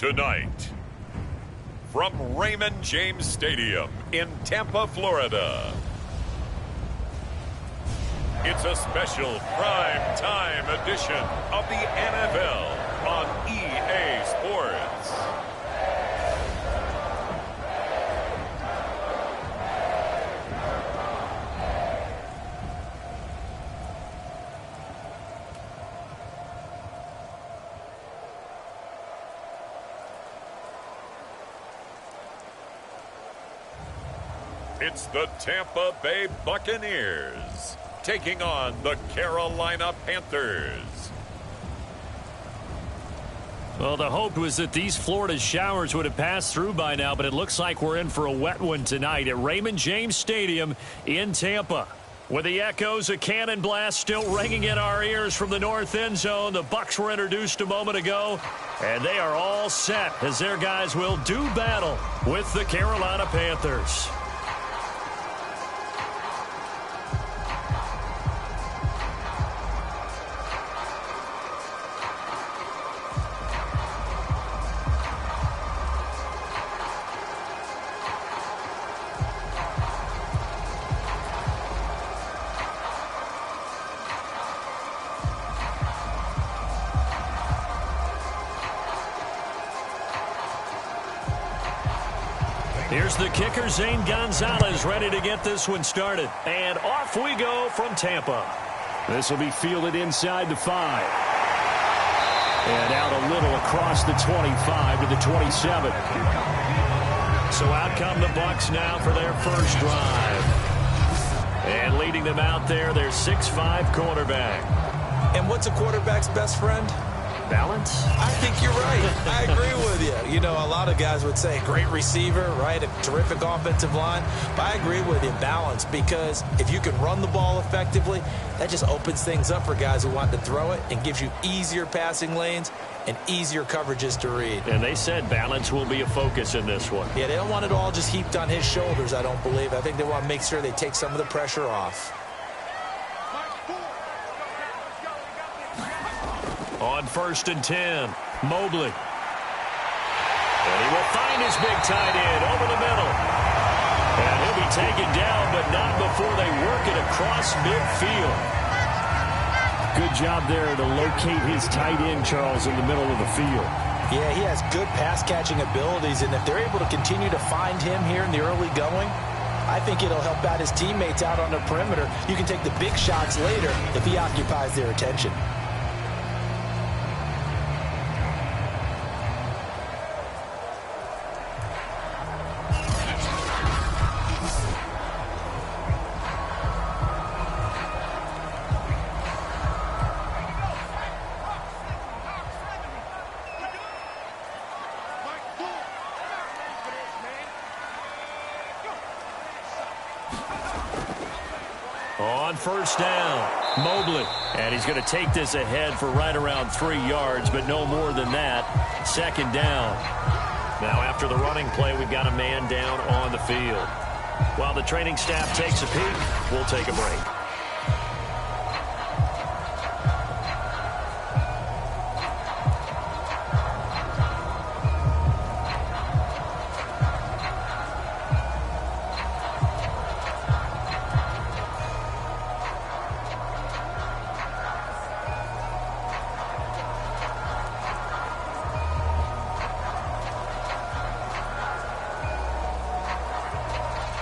Tonight, from Raymond James Stadium in Tampa, Florida, it's a special prime time edition of the NFL on EA Sports. It's the Tampa Bay Buccaneers taking on the Carolina Panthers. Well, the hope was that these Florida showers would have passed through by now, but it looks like we're in for a wet one tonight at Raymond James Stadium in Tampa. With the echoes of cannon blast still ringing in our ears from the north end zone, the Bucs were introduced a moment ago, and they are all set as their guys will do battle with the Carolina Panthers. Here's the kicker, Zane Gonzalez, ready to get this one started. And off we go from Tampa. This will be fielded inside the 5. And out a little across the 25 to the 27. So out come the Bucs now for their first drive. And leading them out there, their 6'5" quarterback. And what's a quarterback's best friend? Balance? I think you're right. I agree with you. You know, a lot of guys would say great receiver, right? A terrific offensive line. But I agree with you, balance, because if you can run the ball effectively, that just opens things up for guys who want to throw it and gives you easier passing lanes and easier coverages to read. And they said balance will be a focus in this one. Yeah, they don't want it all just heaped on his shoulders, I don't believe. I think they want to make sure they take some of the pressure off. On 1st and 10, Mobley. And he will find his big tight end over the middle. And he'll be taken down, but not before they work it across midfield. Good job there to locate his tight end, Charles, in the middle of the field. Yeah, he has good pass-catching abilities, and if they're able to continue to find him here in the early going, I think it'll help out his teammates out on the perimeter. You can take the big shots later if he occupies their attention. On 1st down, Mobley. And he's going to take this ahead for right around 3 yards, but no more than that. 2nd down. Now after the running play, we've got a man down on the field. While the training staff takes a peek, we'll take a break.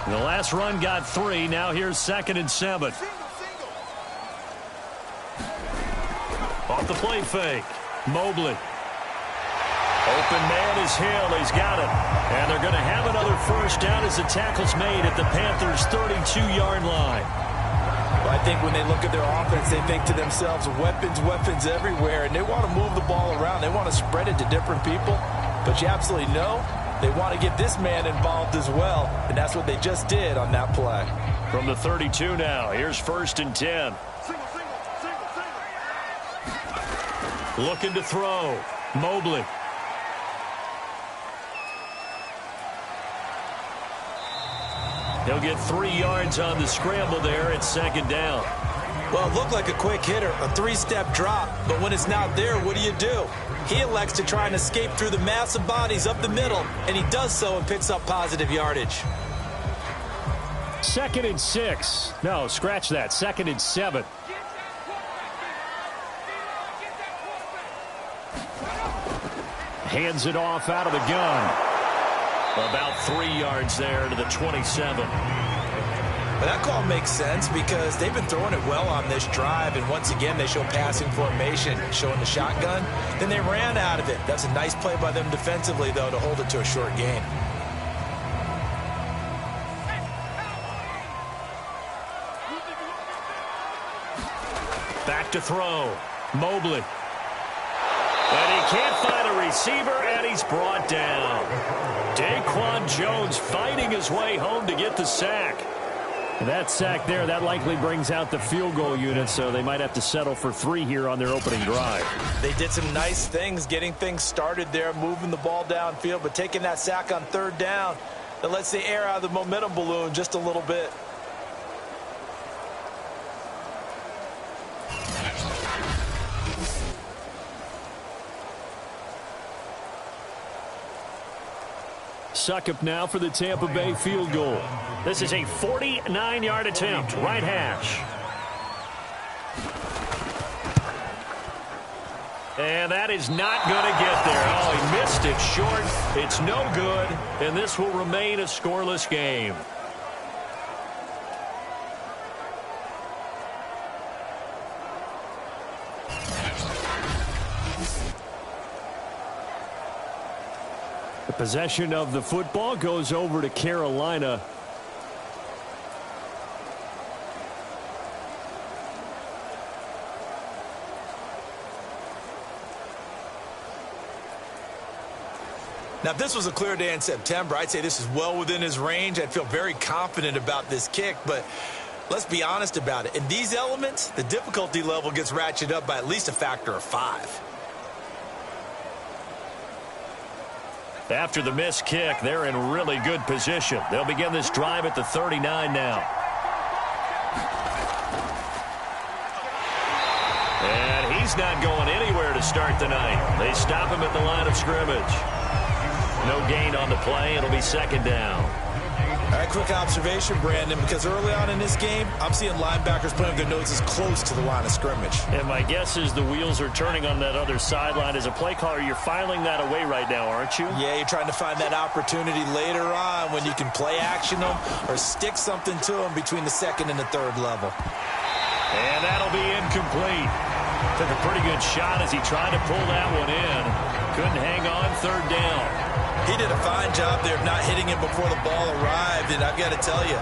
The last run got 3. Now here's 2nd and 7. Off the play fake. Mobley. Open man is Hill. He's got it. And they're going to have another first down as the tackle's made at the Panthers' 32-yard line. Well, I think when they look at their offense, they think to themselves, weapons, weapons everywhere. And they want to move the ball around. They want to spread it to different people. But you absolutely know they want to get this man involved as well, and that's what they just did on that play. From the 32 now, here's 1st and 10. Looking to throw. Mobley. He'll get 3 yards on the scramble there at 2nd down. Well, it looked like a quick hitter, a three-step drop, but when it's not there, what do? He elects to try and escape through the massive bodies up the middle, and he does so and picks up positive yardage. 2nd and 6. No, scratch that. 2nd and 7. Hands it off out of the gun. About 3 yards there to the 27. But that call makes sense because they've been throwing it well on this drive, and once again they show passing formation, showing the shotgun. Then they ran out of it. That's a nice play by them defensively, though, to hold it to a short gain. Back to throw. Mobley. And he can't find a receiver, and he's brought down. Daquan Jones fighting his way home to get the sack. That sack there, that likely brings out the field goal unit, so they might have to settle for 3 here on their opening drive. They did some nice things, getting things started there, moving the ball downfield, but taking that sack on 3rd down, that lets the air out of the momentum balloon just a little bit. Suckup now for the Tampa Bay field goal. This is a 49-yard attempt, right hash. And that is not going to get there. Oh, he missed it short. It's no good, and this will remain a scoreless game. The possession of the football goes over to Carolina. Now, if this was a clear day in September, I'd say this is well within his range. I'd feel very confident about this kick, but let's be honest about it. In these elements, the difficulty level gets ratcheted up by at least a factor of 5. After the missed kick, they're in really good position. They'll begin this drive at the 39 now. And he's not going anywhere to start the night. They stop him at the line of scrimmage. No gain on the play. It'll be 2nd down. All right, quick observation, Brandon, because early on in this game, I'm seeing linebackers putting their noses close to the line of scrimmage. And my guess is the wheels are turning on that other sideline. As a play caller, you're filing that away right now, aren't you? Yeah, you're trying to find that opportunity later on when you can play action them or stick something to them between the 2nd and the 3rd level. And that'll be incomplete. Took a pretty good shot as he tried to pull that one in. Couldn't hang on 3rd down. He did a fine job there of not hitting him before the ball arrived, and I've got to tell you,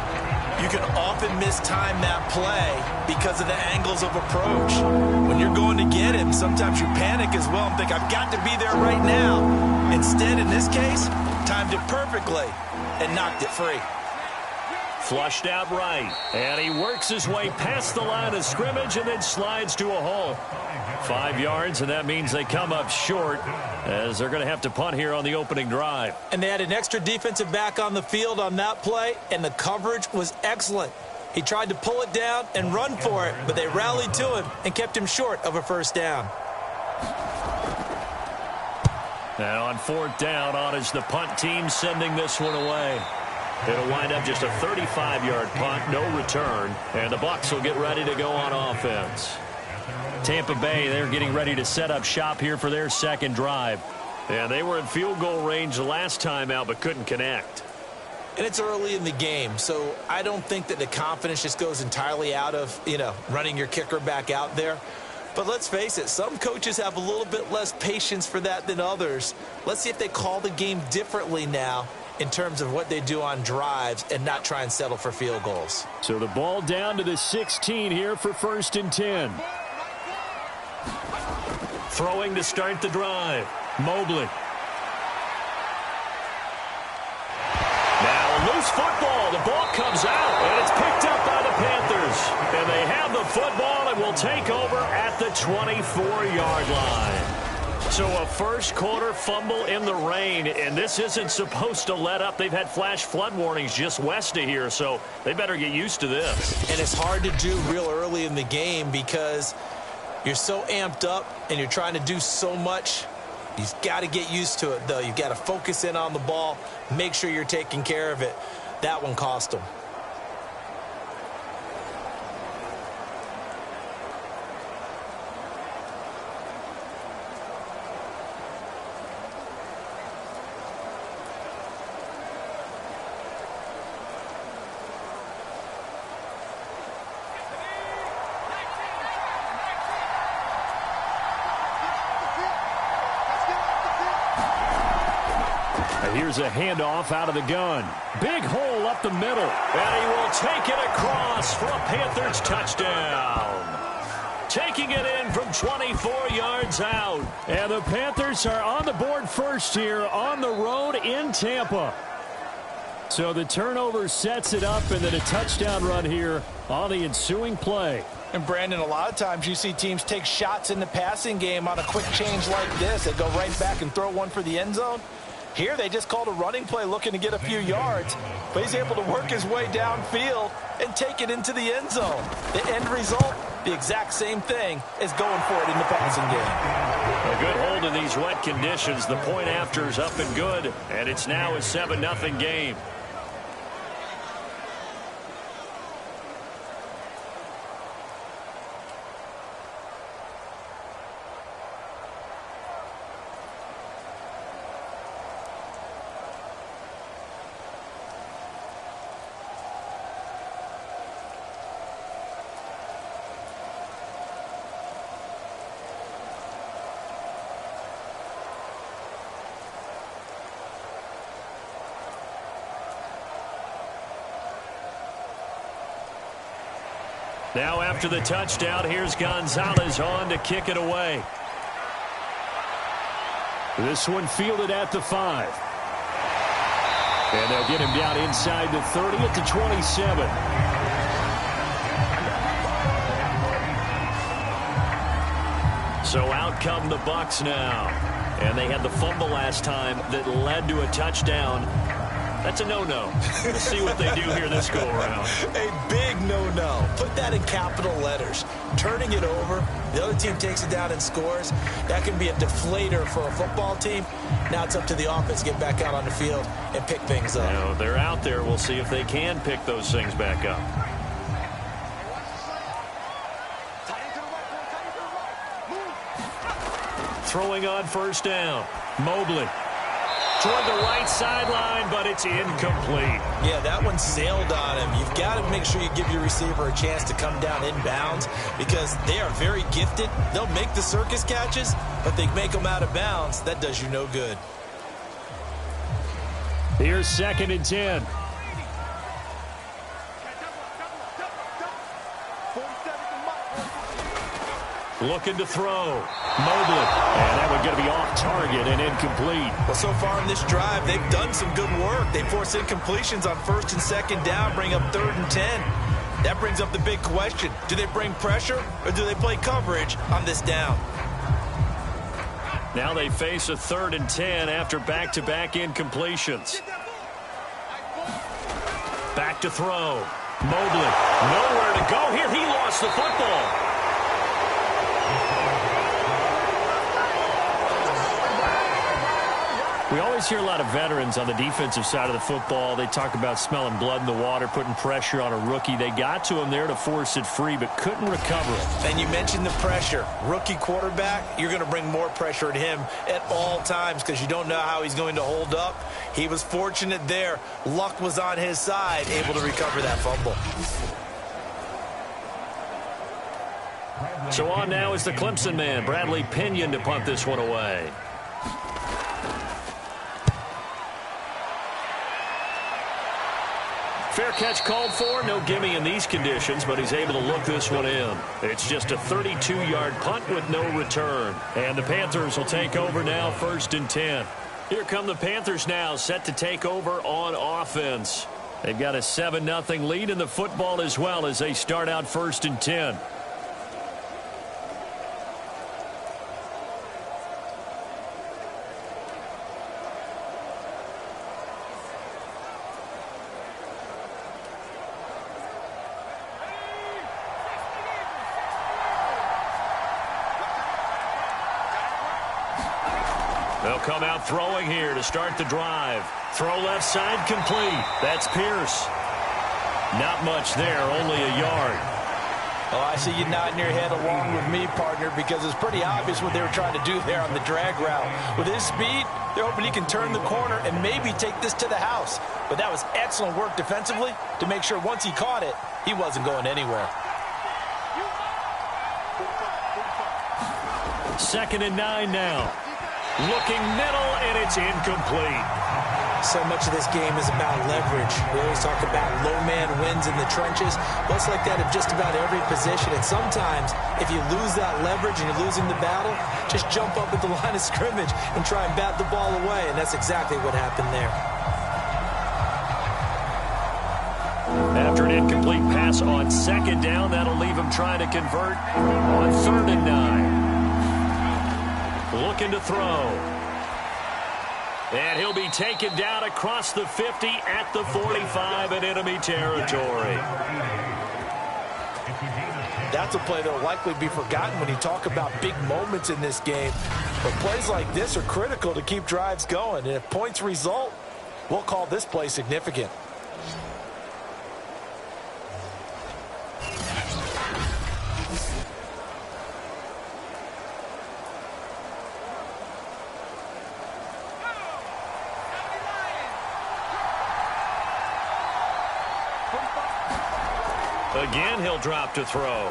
you can often mistime that play because of the angles of approach. When you're going to get him, sometimes you panic as well and think, I've got to be there right now. Instead, in this case, timed it perfectly and knocked it free. Flushed out right, and he works his way past the line of scrimmage and then slides to a hole. 5 yards, and that means they come up short as they're going to have to punt here on the opening drive. And they had an extra defensive back on the field on that play, and the coverage was excellent. He tried to pull it down and run for it, but they rallied to him and kept him short of a 1st down. Now on 4th down, on is the punt team sending this one away. It'll wind up just a 35-yard punt, no return, and the Bucs will get ready to go on offense. Tampa Bay, they're getting ready to set up shop here for their 2nd drive. And they were in field goal range the last time out but couldn't connect. And it's early in the game, so I don't think that the confidence just goes entirely out of, running your kicker back out there. But let's face it, some coaches have a little bit less patience for that than others. Let's see if they call the game differently now in terms of what they do on drives and not try and settle for field goals. So the ball down to the 16 here for 1st and 10. Throwing to start the drive. Mobley. Now a loose football. The ball comes out, and it's picked up by the Panthers. And they have the football and will take over at the 24-yard line. So a first-quarter fumble in the rain, and this isn't supposed to let up. They've had flash flood warnings just west of here, so they better get used to this. And it's hard to do real early in the game because you're so amped up and you're trying to do so much. You've got to get used to it, though. You've got to focus in on the ball, make sure you're taking care of it. That one cost them. Here's a handoff out of the gun. Big hole up the middle. And he will take it across for a Panthers touchdown. Taking it in from 24 yards out. And the Panthers are on the board first here on the road in Tampa. So the turnover sets it up, and then a touchdown run here on the ensuing play. And, Brandon, a lot of times you see teams take shots in the passing game on a quick change like this. They go right back and throw one for the end zone. Here they just called a running play looking to get a few yards, but he's able to work his way downfield and take it into the end zone. The end result, the exact same thing as going for it in the passing game. A good hold in these wet conditions. The point after is up and good, and it's now a 7-0 game. Now after the touchdown, here's Gonzalez on to kick it away. This one fielded at the 5. And they'll get him down inside the 30 at the 27. So out come the Bucs now. And they had the fumble last time that led to a touchdown. That's a no-no. We'll see what they do here this go-around. A big no-no. Put that in capital letters. Turning it over, the other team takes it down and scores. That can be a deflator for a football team. Now it's up to the offense to get back out on the field and pick things up. Now, they're out there. We'll see if they can pick those things back up. Throwing on first down. Mobley. Toward the right sideline, but it's incomplete. Yeah, that one sailed on him. You've got to make sure you give your receiver a chance to come down inbounds because they are very gifted. They'll make the circus catches, but they make them out of bounds. That does you no good. Here's 2nd and 10. Looking to throw. Mobley. And that one going to be off target and incomplete. Well, so far in this drive, they've done some good work. They force incompletions on 1st and 2nd down, bring up 3rd and 10. That brings up the big question. Do they bring pressure or do they play coverage on this down? Now they face a 3rd and 10 after back-to-back incompletions. Back to throw. Mobley. Nowhere to go here. He lost the football. We always hear a lot of veterans on the defensive side of the football. They talk about smelling blood in the water, putting pressure on a rookie. They got to him there to force it free, but couldn't recover it. And you mentioned the pressure. Rookie quarterback, you're going to bring more pressure at him at all times because you don't know how he's going to hold up. He was fortunate there. Luck was on his side, able to recover that fumble. So on now is the Clemson man, Bradley Pinion, to punt this one away. Fair catch called for. No gimme in these conditions, but he's able to look this one in. It's just a 32-yard punt with no return. And the Panthers will take over now, 1st and 10. Here come the Panthers now, set to take over on offense. They've got a 7-0 lead in the football as well as they start out 1st and 10. They'll come out throwing here to start the drive. Throw left side complete. That's Pierce. Not much there, only a yard. Oh, I see you nodding your head along with me, partner, because it's pretty obvious what they were trying to do there on the drag route. With his speed, they're hoping he can turn the corner and maybe take this to the house. But that was excellent work defensively to make sure once he caught it, he wasn't going anywhere. 2nd and 9 now. Looking middle, and it's incomplete. So much of this game is about leverage. We always talk about low man wins in the trenches. Well, it's like that in just about every position. And sometimes, if you lose that leverage and you're losing the battle, just jump up at the line of scrimmage and try and bat the ball away. And that's exactly what happened there. After an incomplete pass on 2nd down, that'll leave him trying to convert on 3rd and 9. Looking to throw. And he'll be taken down across the 50 at the 45 in enemy territory. That's a play that will likely be forgotten when you talk about big moments in this game. But plays like this are critical to keep drives going. And if points result, we'll call this play significant. Again, he'll drop to throw.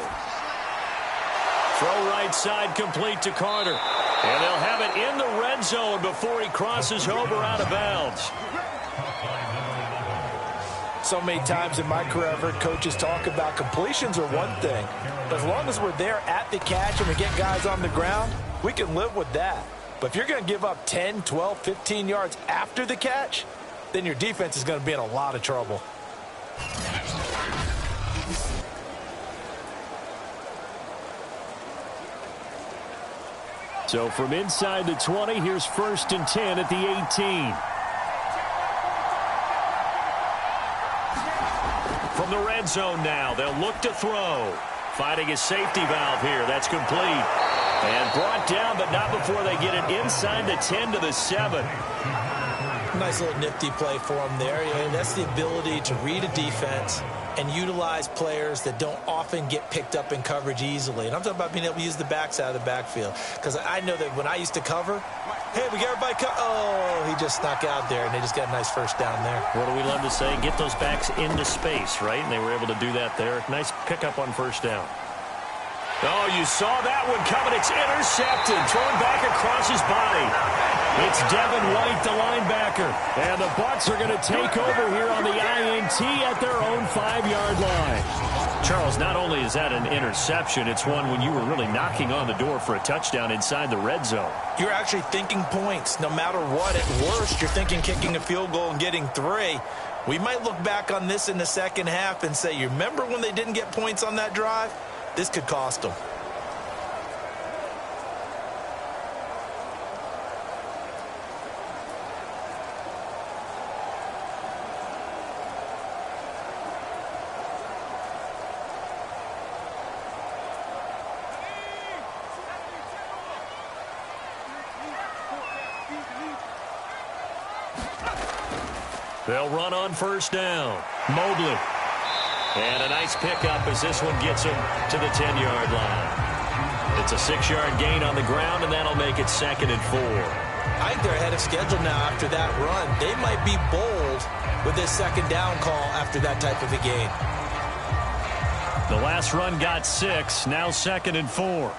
Throw right side complete to Carter. And they'll have it in the red zone before he crosses over out of bounds. So many times in my career, I've heard coaches talk about completions are one thing. But as long as we're there at the catch and we get guys on the ground, we can live with that. But if you're going to give up 10, 12, 15 yards after the catch, then your defense is going to be in a lot of trouble. So from inside the 20, here's 1st and 10 at the 18. From the red zone now, they'll look to throw. Finding a safety valve here. That's complete. And brought down, but not before they get it inside the 10 to the 7. Nice little nifty play for him there. That's the ability to read a defense and utilize players that don't often get picked up in coverage easily. And I'm talking about being able to use the backside of the backfield. Because I know that when I used to cover, hey, we got everybody oh, he just snuck out there, and they just got a nice first down there. What do we love to say? Get those backs into space, right? And they were able to do that there. Nice pickup on 1st down. Oh, you saw that one coming. It's intercepted. Thrown back across his body. It's Devin White, the linebacker. And the Bucs are going to take over here on the INT at their own 5-yard line. Charles, not only is that an interception, it's one when you were really knocking on the door for a touchdown inside the red zone. You're actually thinking points. No matter what, at worst, you're thinking kicking a field goal and getting 3. We might look back on this in the second half and say, you remember when they didn't get points on that drive? This could cost them. They'll run on 1st down. Mobley. And a nice pickup as this one gets him to the 10-yard line. It's a 6-yard gain on the ground, and that'll make it 2nd and 4. I think they're ahead of schedule now after that run. They might be bold with this 2nd down call after that type of a gain. The last run got 6. Now 2nd and 4.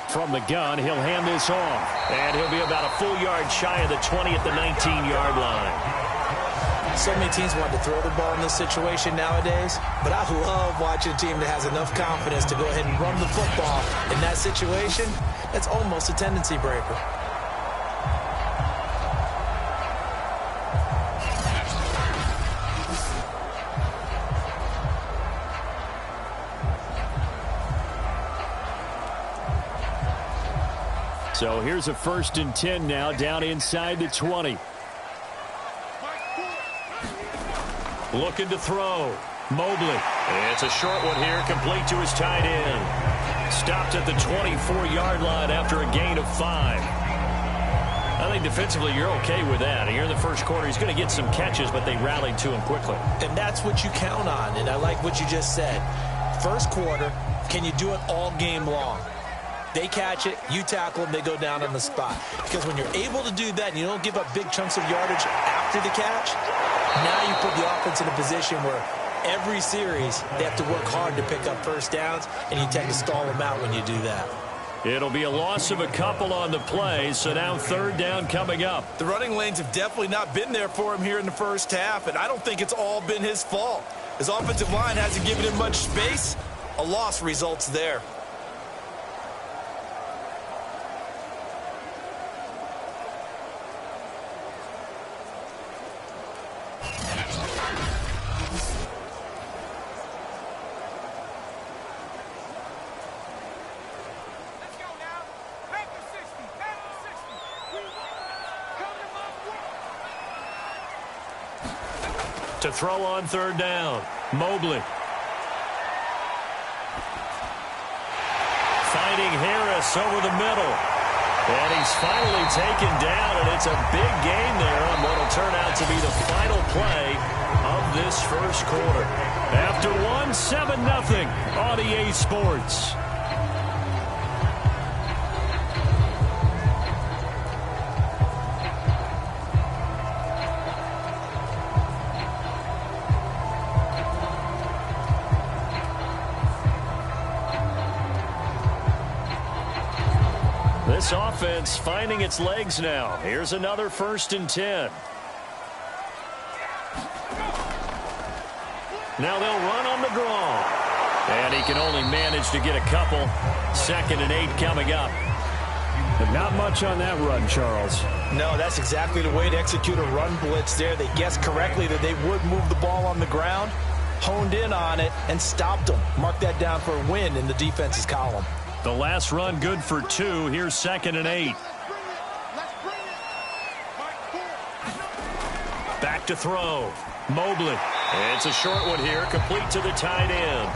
From the gun, he'll hand this off. And he'll be about a full yard shy of the 20 at the 19-yard line. So many teams want to throw the ball in this situation nowadays, but I love watching a team that has enough confidence to go ahead and run the football. In that situation, that's almost a tendency breaker. So here's a 1st and 10 now down inside the 20. Looking to throw. Mobley. It's a short one here, complete to his tight end. Stopped at the 24-yard line after a gain of 5. I think defensively you're okay with that. Here in the first quarter, he's going to get some catches, but they rallied to him quickly. And that's what you count on, and I like what you just said. First quarter, can you do it all game long? They catch it, you tackle them, they go down on the spot. Because when you're able to do that and you don't give up big chunks of yardage after the catch, now you put the offense in a position where every series they have to work hard to pick up first downs, and you tend to stall them out when you do that. It'll be a loss of a couple on the play, so now third down coming up. The running lanes have definitely not been there for him here in the first half, and I don't think it's all been his fault. His offensive line hasn't given him much space. A loss results there. To throw on third down, Mobley. Fighting Harris over the middle. And he's finally taken down, and it's a big gain there on what will turn out to be the final play of this first quarter. After one, 7-0 on EA Sports. This offense finding its legs now. Here's another 1st and 10. Now they'll run on the draw. And he can only manage to get a couple. 2nd and 8 coming up. But not much on that run, Charles. No, that's exactly the way to execute a run blitz there. They guessed correctly that they would move the ball on the ground, honed in on it, and stopped them. Mark that down for a win in the defense's column. The last run good for 2. Here's 2nd and 8. Back to throw. Mobley. It's a short one here, complete to the tight end.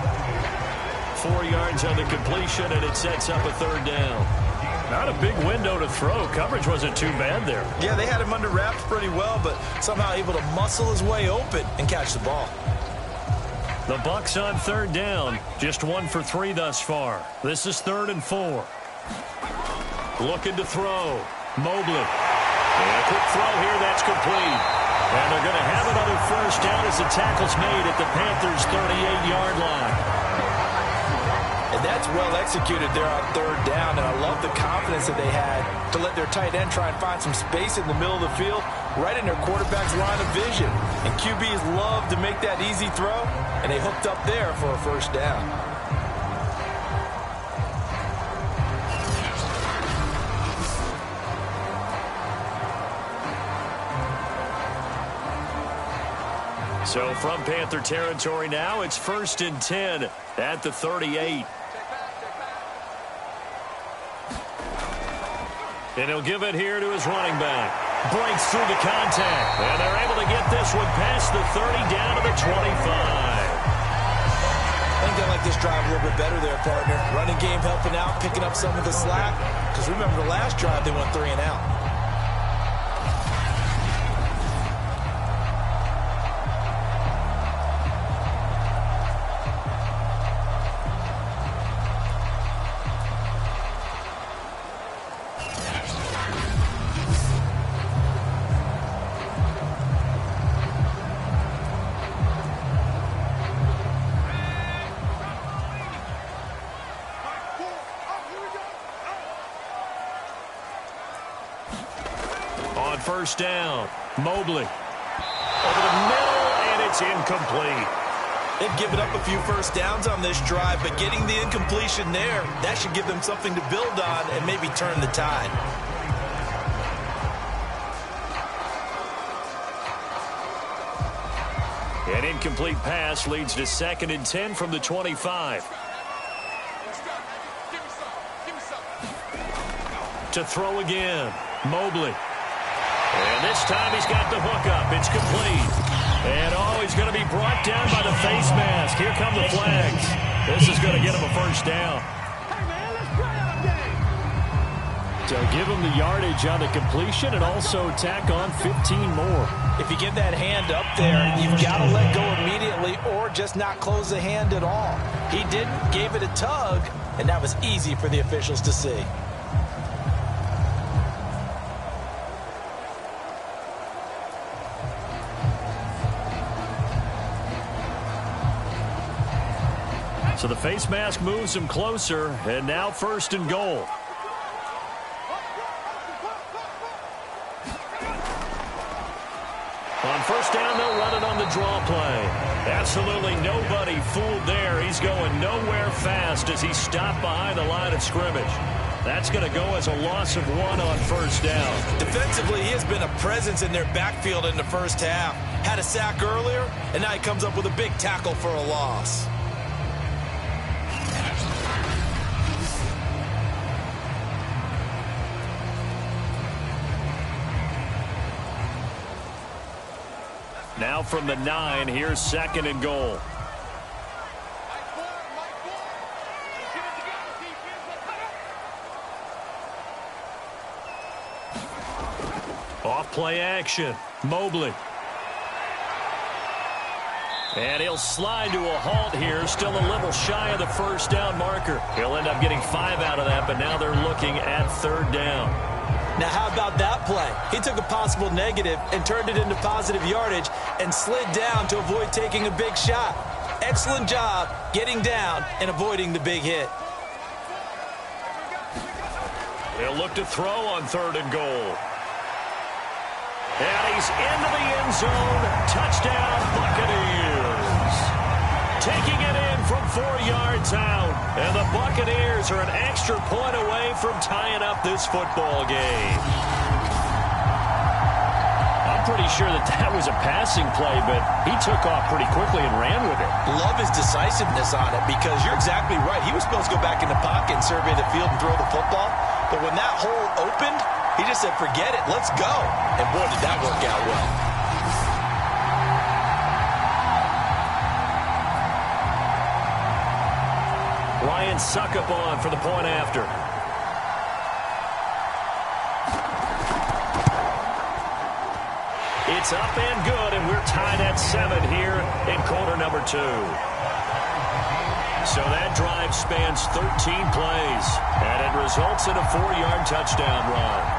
4 yards on the completion, and it sets up a third down. Not a big window to throw. Coverage wasn't too bad there. Yeah, they had him under wraps pretty well, but somehow able to muscle his way open and catch the ball. The Bucs on third down. Just 1 for 3 thus far. This is 3rd and 4. Looking to throw. Mobley. And a quick throw here. That's complete. And they're going to have another first down as the tackle's made at the Panthers' 38-yard line. And that's well executed there on third down, and I love the confidence that they had to let their tight end try and find some space in the middle of the field, right in their quarterback's line of vision. And QBs love to make that easy throw, and they hooked up there for a first down. So from Panther territory now, it's 1st and 10 at the 38. And he'll give it here to his running back. Breaks through the contact. And they're able to get this one past the 30 down to the 25. I think they like this drive a little bit better there, partner. Running game helping out, picking up some of the slack. Because remember the last drive, they went 3 and out. First down. Mobley. Over the middle, and it's incomplete. They've given up a few first downs on this drive, but getting the incompletion there, that should give them something to build on and maybe turn the tide. An incomplete pass leads to 2nd and 10 from the 25. To throw again. Mobley. And this time he's got the hook up. It's complete. And he's going to be brought down by the face mask. Here come the flags. This is going to get him a first down. So give him the yardage on the completion and also tack on 15 more. If you give that hand up there, you've got to let go immediately or just not close the hand at all. He didn't, gave it a tug, and that was easy for the officials to see. So the face mask moves him closer, and now 1st and goal. On 1st down, they'll run it on the draw play. Absolutely nobody fooled there. He's going nowhere fast as he stopped behind the line of scrimmage. That's going to go as a loss of 1 on 1st down. Defensively, he has been a presence in their backfield in the first half. Had a sack earlier, and now he comes up with a big tackle for a loss. Now from the 9, here's 2nd and goal. Off play action. Mobley. And he'll slide to a halt here. Still a little shy of the 1st down marker. He'll end up getting 5 out of that, but now they're looking at 3rd down. Now, how about that play? He took a possible negative and turned it into positive yardage and slid down to avoid taking a big shot. Excellent job getting down and avoiding the big hit. They'll look to throw on 3rd and goal. And he's into the end zone. Touchdown, Buccaneers. Taking it in from 4 yards out. And the Buccaneers are an extra point away from tying up this football game. I'm pretty sure that was a passing play, but he took off pretty quickly and ran with it. Love his decisiveness on it because you're exactly right. He was supposed to go back in the pocket and survey the field and throw the football. But when that hole opened, he just said, forget it, let's go. And boy, did that work out well. Ryan Suckup on for the point after. It's up and good, and we're tied at 7 here in quarter number 2. So that drive spans 13 plays, and it results in a 4-yard touchdown run.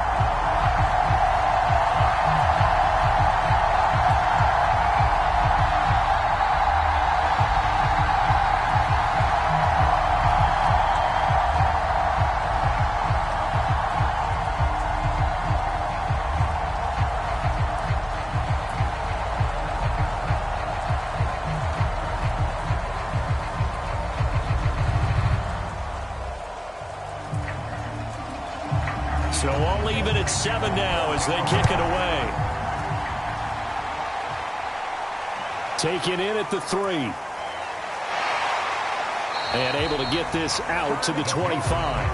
So all even at 7 now as they kick it away. Taken in at the 3. And able to get this out to the 25.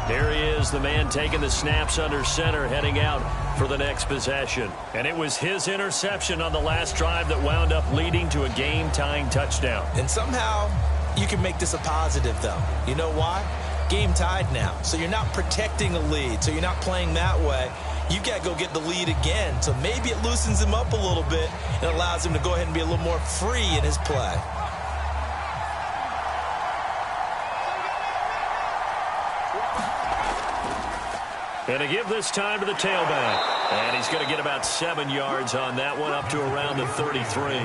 There he is, the man taking the snaps under center, heading out for the next possession. And it was his interception on the last drive that wound up leading to a game-tying touchdown. And somehow you can make this a positive, though. You know why? Game tied now. So you're not protecting a lead. So you're not playing that way. You've got to go get the lead again. So maybe it loosens him up a little bit and allows him to go ahead and be a little more free in his play. And to give this time to the tailback. And he's going to get about 7 yards on that one, up to around the 33.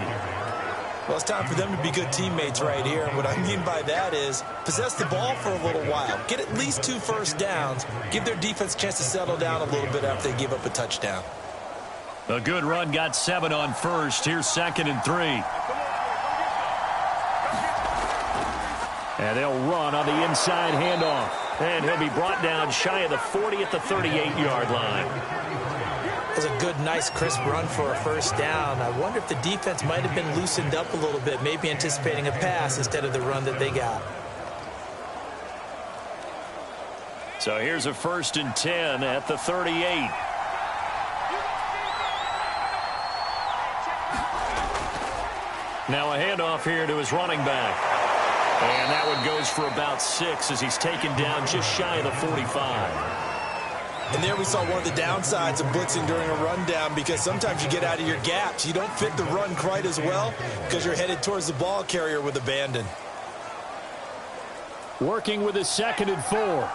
Well, it's time for them to be good teammates right here. And what I mean by that is possess the ball for a little while. Get at least 2 first downs. Give their defense a chance to settle down a little bit after they give up a touchdown. A good run, got 7 on first. Here's 2nd and 3. And they'll run on the inside handoff. And he'll be brought down shy of the 40 at the 38-yard line. That was a good, nice, crisp run for a first down. I wonder if the defense might have been loosened up a little bit, maybe anticipating a pass instead of the run that they got. So here's a 1st and 10 at the 38. Now a handoff here to his running back. And that one goes for about 6 as he's taken down just shy of the 45. And there we saw one of the downsides of blitzing during a rundown, because sometimes you get out of your gaps. You don't fit the run quite as well because you're headed towards the ball carrier with abandon. Working with a 2nd and 4.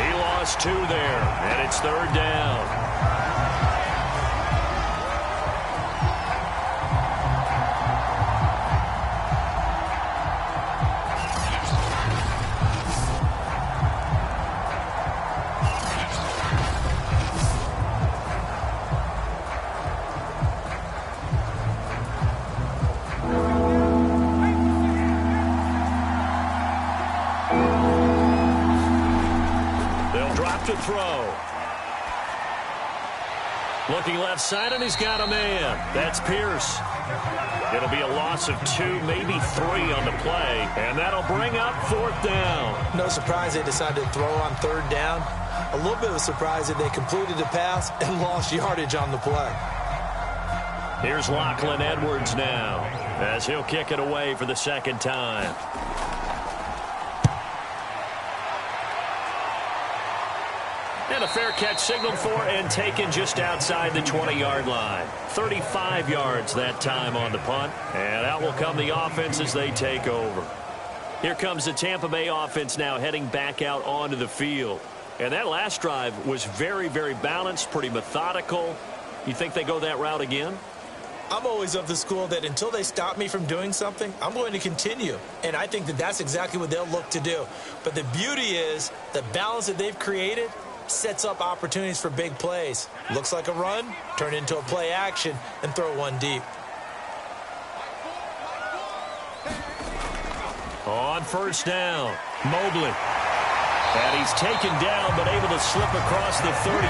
He lost 2 there, and it's 3rd down. To throw. Looking left side, and he's got a man. That's Pierce. It'll be a loss of 2, maybe 3 on the play, and that'll bring up 4th down. No surprise they decided to throw on 3rd down. A little bit of a surprise that they completed the pass and lost yardage on the play. Here's Lachlan Edwards now as he'll kick it away for the 2nd time. And a fair catch signaled for and taken just outside the 20-yard line. 35 yards that time on the punt. And out will come the offense as they take over. Here comes the Tampa Bay offense now heading back out onto the field. And that last drive was very, very balanced, pretty methodical. You think they go that route again? I'm always of the school that until they stop me from doing something, I'm going to continue. And I think that that's exactly what they'll look to do. But the beauty is the balance that they've created sets up opportunities for big plays. Looks like a run, turn into a play action, and throw one deep. On 1st down, Mobley. And he's taken down, but able to slip across the 35.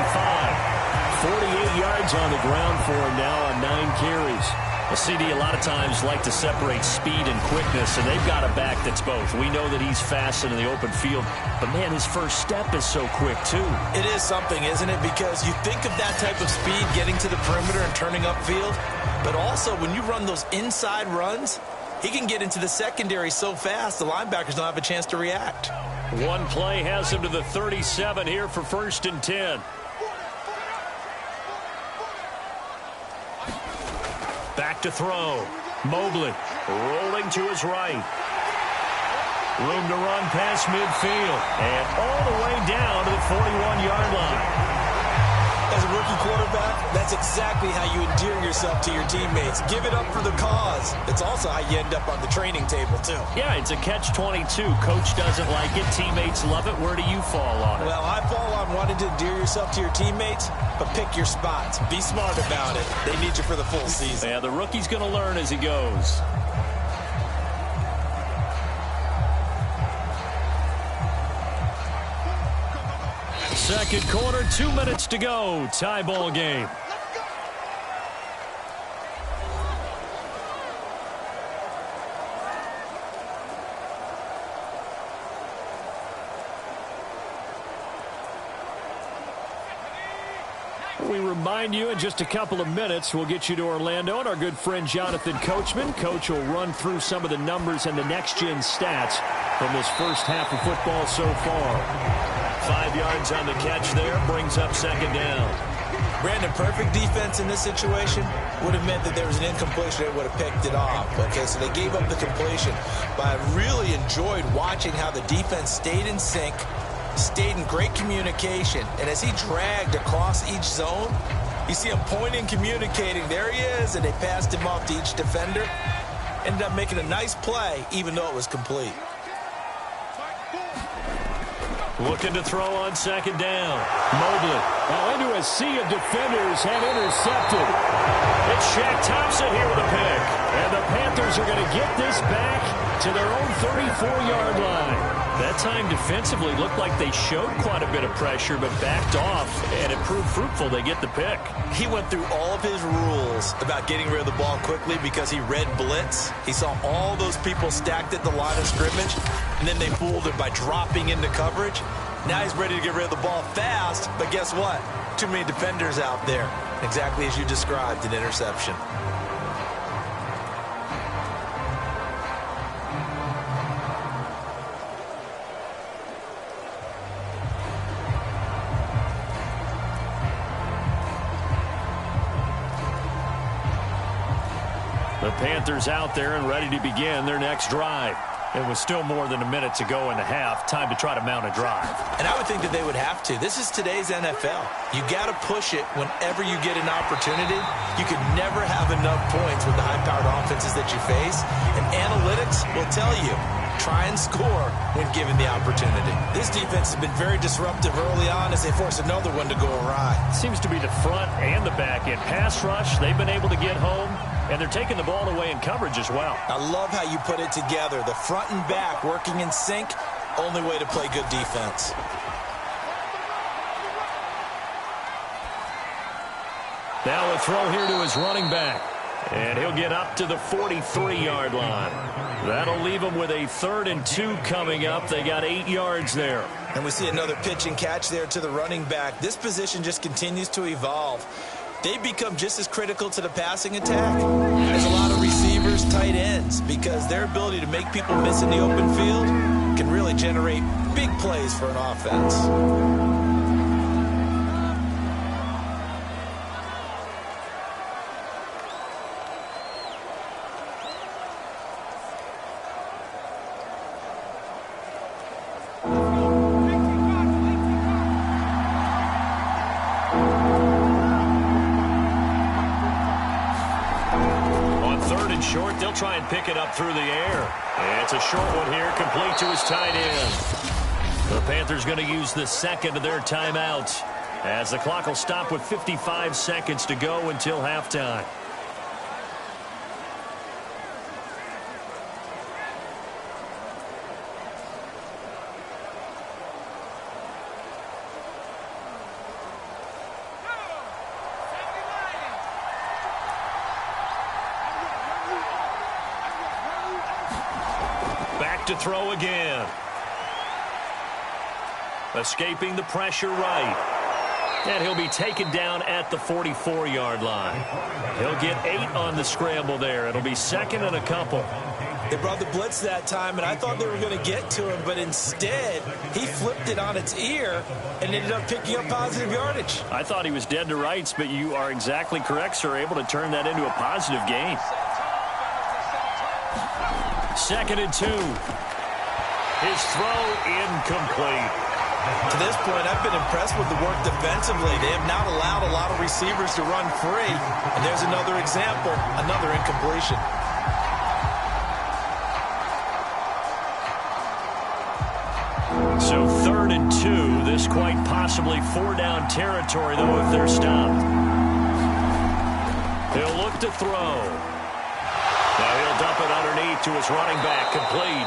48 yards on the ground for him now on 9 carries. A CD a lot of times like to separate speed and quickness, and they've got a back that's both. We know that he's fast in the open field, but, man, his first step is so quick, too. It is something, isn't it? Because you think of that type of speed getting to the perimeter and turning upfield, but also when you run those inside runs, he can get into the secondary so fast the linebackers don't have a chance to react. One play has him to the 37 here for 1st and 10. Back to throw. Mobley rolling to his right. Room to run past midfield. And all the way down to the 41-yard line. As a rookie quarterback, that's exactly how you endear yourself to your teammates. Give it up for the cause. It's also how you end up on the training table, too. Yeah, it's a catch-22. Coach doesn't like it. Teammates love it. Where do you fall on it? Well, I fall on wanting to endear yourself to your teammates, but pick your spots. Be smart about it. They need you for the full season. Yeah, the rookie's going to learn as he goes. Second quarter, 2 minutes to go. Tie ball game. We remind you in just a couple of minutes we'll get you to Orlando and our good friend Jonathan Coachman. Coach will run through some of the numbers and the next-gen stats from this first half of football so far. 5 yards on the catch there, brings up 2nd down. Brandon, perfect defense in this situation would have meant that there was an incompletion. They would have picked it off. Okay, so they gave up the completion. But I really enjoyed watching how the defense stayed in sync, stayed in great communication. And as he dragged across each zone, you see him pointing, communicating. There he is, and they passed him off to each defender. Ended up making a nice play, even though it was complete. Looking to throw on 2nd down. Mobley. Now into a sea of defenders and intercepted. It's Shaq Thompson here with a pick. And the Panthers are going to get this back to their own 34-yard line. That time defensively looked like they showed quite a bit of pressure but backed off, and it proved fruitful. They get the pick. He went through all of his rules about getting rid of the ball quickly because he read blitz. He saw all those people stacked at the line of scrimmage, and then they fooled him by dropping into coverage. Now he's ready to get rid of the ball fast, but guess what? Too many defenders out there. Exactly as you described, an interception. The Panthers out there and ready to begin their next drive. It was still more than a minute to go in the half. Time to try to mount a drive. And I would think that they would have to. This is today's NFL. You got to push it whenever you get an opportunity. You can never have enough points with the high-powered offenses that you face. And analytics will tell you, try and score when given the opportunity. This defense has been very disruptive early on as they force another one to go awry. Seems to be the front and the back end. Pass rush, they've been able to get home. And they're taking the ball away in coverage as well. I love how you put it together. The front and back working in sync. Only way to play good defense. Now a throw here to his running back. And he'll get up to the 43-yard line. That'll leave him with a 3rd and 2 coming up. They got 8 yards there. And we see another pitch and catch there to the running back. This position just continues to evolve. They become just as critical to the passing attack as a lot of receivers, tight ends, because their ability to make people miss in the open field can really generate big plays for an offense. Short, they'll try and pick it up through the air. And it's a short one here, complete to his tight end. The Panthers going to use the second of their timeouts as the clock will stop with 55 seconds to go until halftime. To throw again. Escaping the pressure right. And he'll be taken down at the 44-yard line. He'll get 8 on the scramble there. It'll be second and a couple. They brought the blitz that time, and I thought they were going to get to him, but instead he flipped it on its ear and ended up picking up positive yardage. I thought he was dead to rights, but you are exactly correct, sir. Able to turn that into a positive gain. 2nd and 2. His throw incomplete. To this point, I've been impressed with the work defensively. They have not allowed a lot of receivers to run free. And there's another example, another incompletion. So 3rd and 2. This quite possibly 4-down territory, though, if they're stopped. He'll look to throw. Now he'll dump it underneath to his running back, complete.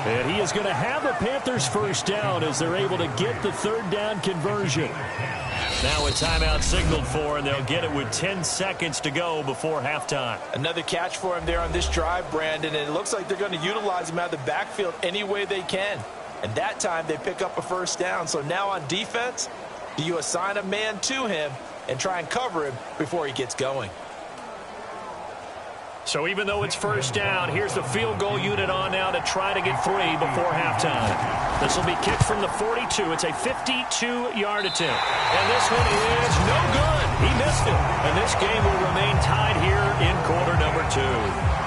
And he is going to have the Panthers first down as they're able to get the 3rd down conversion. Now a timeout signaled for, and they'll get it with 10 seconds to go before halftime. Another catch for him there on this drive, Brandon, and it looks like they're going to utilize him out of the backfield any way they can. And that time they pick up a first down. So now on defense, do you assign a man to him and try and cover him before he gets going? So even though it's first down, here's the field goal unit on now to try to get 3 before halftime. This will be kicked from the 42. It's a 52-yard attempt. And this one is no good. He missed it. And this game will remain tied here in quarter number 2.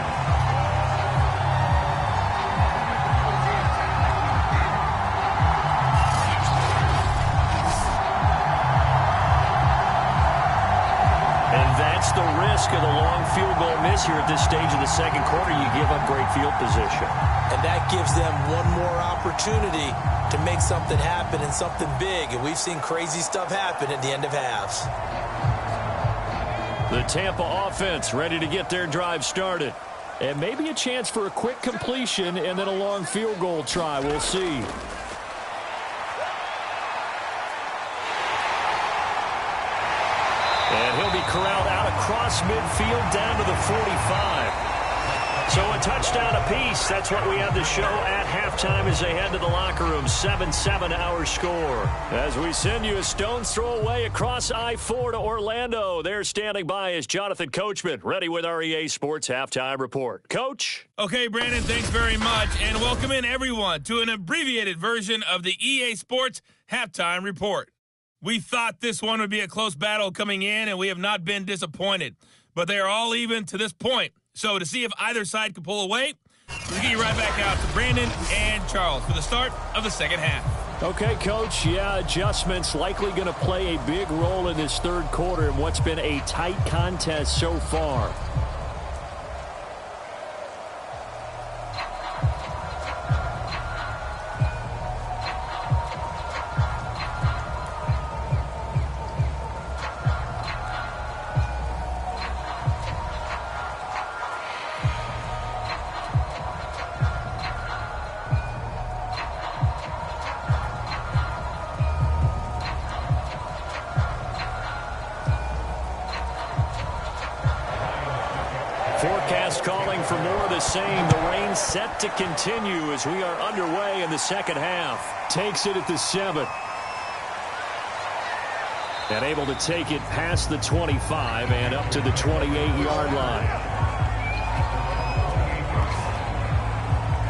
The risk of the long field goal miss here at this stage of the second quarter. You give up great field position. And that gives them one more opportunity to make something happen and something big. And we've seen crazy stuff happen at the end of halves. The Tampa offense ready to get their drive started. And maybe a chance for a quick completion and then a long field goal try. We'll see. And he'll be corralled out across midfield down to the 45. So a touchdown apiece. That's what we have to show at halftime as they head to the locker room. 7-7 our score. As we send you a stone's throw away across I-4 to Orlando. There standing by is Jonathan Coachman, ready with our EA Sports Halftime Report. Coach? Okay, Brandon, thanks very much. And welcome in, everyone, to an abbreviated version of the EA Sports Halftime Report. We thought this one would be a close battle coming in, and we have not been disappointed. But they are all even to this point. So to see if either side can pull away, we'll get you right back out to Brandon and Charles for the start of the second half. Okay, Coach. Yeah, adjustments likely going to play a big role in this third quarter in what's been a tight contest so far. Forecast calling for more of the same. The rain set to continue as we are underway in the second half. Takes it at the 7. And able to take it past the 25 and up to the 28-yard line.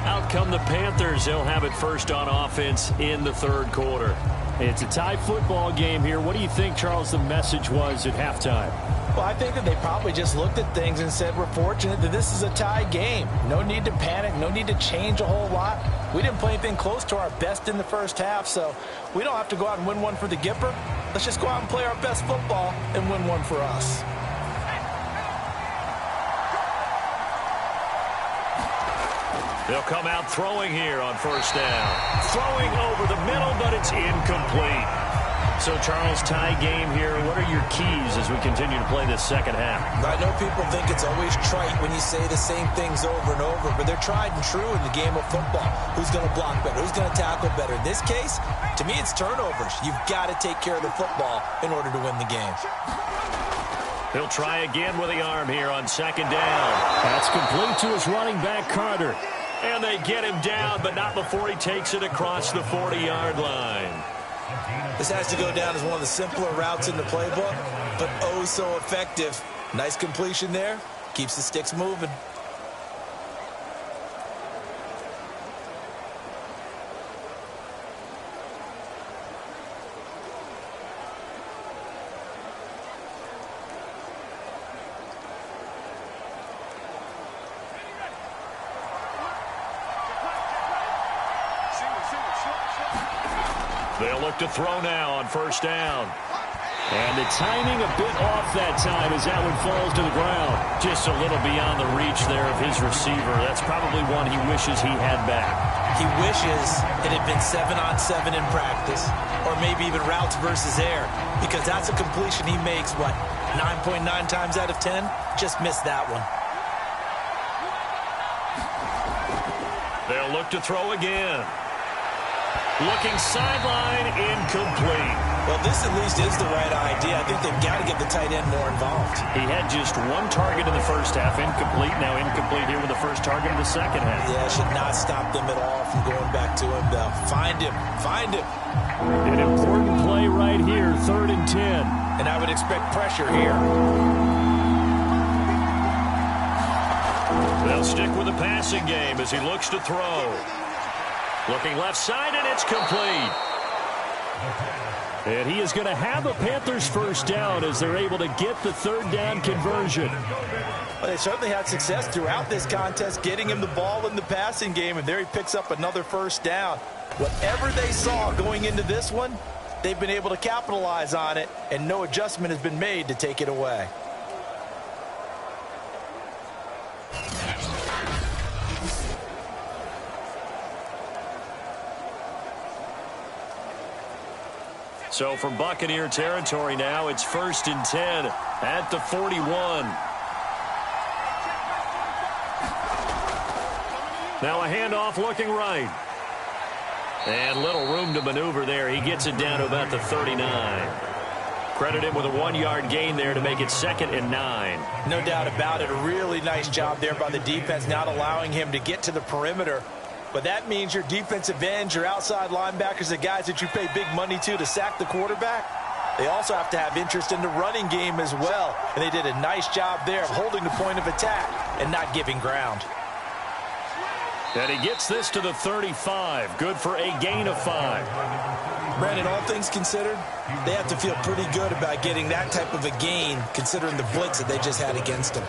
Out come the Panthers. They'll have it first on offense in the third quarter. It's a tie football game here. What do you think, Charles, the message was at halftime? Well, I think that they probably just looked at things and said, we're fortunate that this is a tie game. No need to panic. No need to change a whole lot. We didn't play anything close to our best in the first half, so we don't have to go out and win one for the Gipper. Let's just go out and play our best football and win one for us. They'll come out throwing here on first down. Throwing over the middle, but it's incomplete. So, Charles, tie game here. What are your keys as we continue to play this second half? I know people think it's always trite when you say the same things over and over, but they're tried and true in the game of football. Who's going to block better? Who's going to tackle better? In this case, to me, it's turnovers. You've got to take care of the football in order to win the game. He'll try again with the arm here on second down. That's complete to his running back, Carter. And they get him down, but not before he takes it across the 40-yard line. This has to go down as one of the simpler routes in the playbook, but oh so effective. Nice completion there. Keeps the sticks moving. They'll look to throw now on first down. And the timing a bit off that time as that one falls to the ground. Just a little beyond the reach there of his receiver. That's probably one he wishes he had back. He wishes it had been 7-on-7 in practice, or maybe even routes versus air, because that's a completion he makes, what, 9.9 times out of 10? Just missed that one. They'll look to throw again. Looking sideline, incomplete. Well, this at least is the right idea. I think they've got to get the tight end more involved. He had just one target in the first half, incomplete. Now incomplete here with the first target in the second half. Yeah, should not stop them at all from going back to him, though. Find him. Find him. An important play right here, 3rd and 10. And I would expect pressure here. They'll stick with the passing game as he looks to throw. Looking left side, and it's complete. And he is going to have the Panthers first down as they're able to get the 3rd down conversion. Well, they certainly had success throughout this contest, getting him the ball in the passing game, and there he picks up another first down. Whatever they saw going into this one, they've been able to capitalize on it, and no adjustment has been made to take it away. So from Buccaneer territory now, it's 1st and 10 at the 41. Now a handoff looking right. And little room to maneuver there. He gets it down to about the 39. Credit him with a 1-yard gain there to make it 2nd and 9. No doubt about it. A really nice job there by the defense, not allowing him to get to the perimeter. But that means your defensive ends, your outside linebackers, the guys that you pay big money to sack the quarterback, they also have to have interest in the running game as well. And they did a nice job there of holding the point of attack and not giving ground. And he gets this to the 35. Good for a gain of 5. Brandon, all things considered, they have to feel pretty good about getting that type of a gain considering the blitz that they just had against them.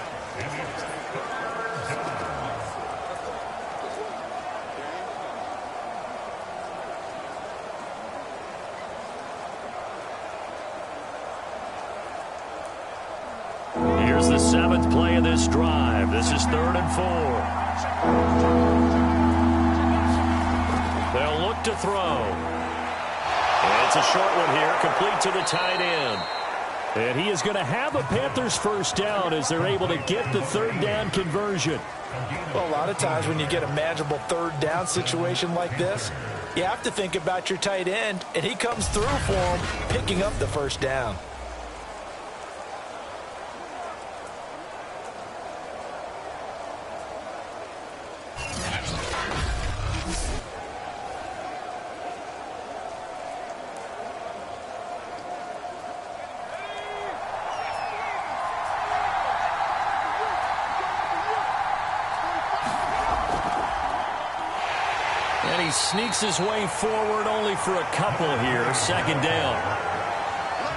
Here's the 7th play of this drive. This is 3rd and 4. They'll look to throw. And it's a short one here, complete to the tight end. And he is going to have a Panthers first down as they're able to get the 3rd down conversion. Well, a lot of times when you get a manageable 3rd down situation like this, you have to think about your tight end, and he comes through for him, picking up the 1st down. And he sneaks his way forward only for a couple here. 2nd down.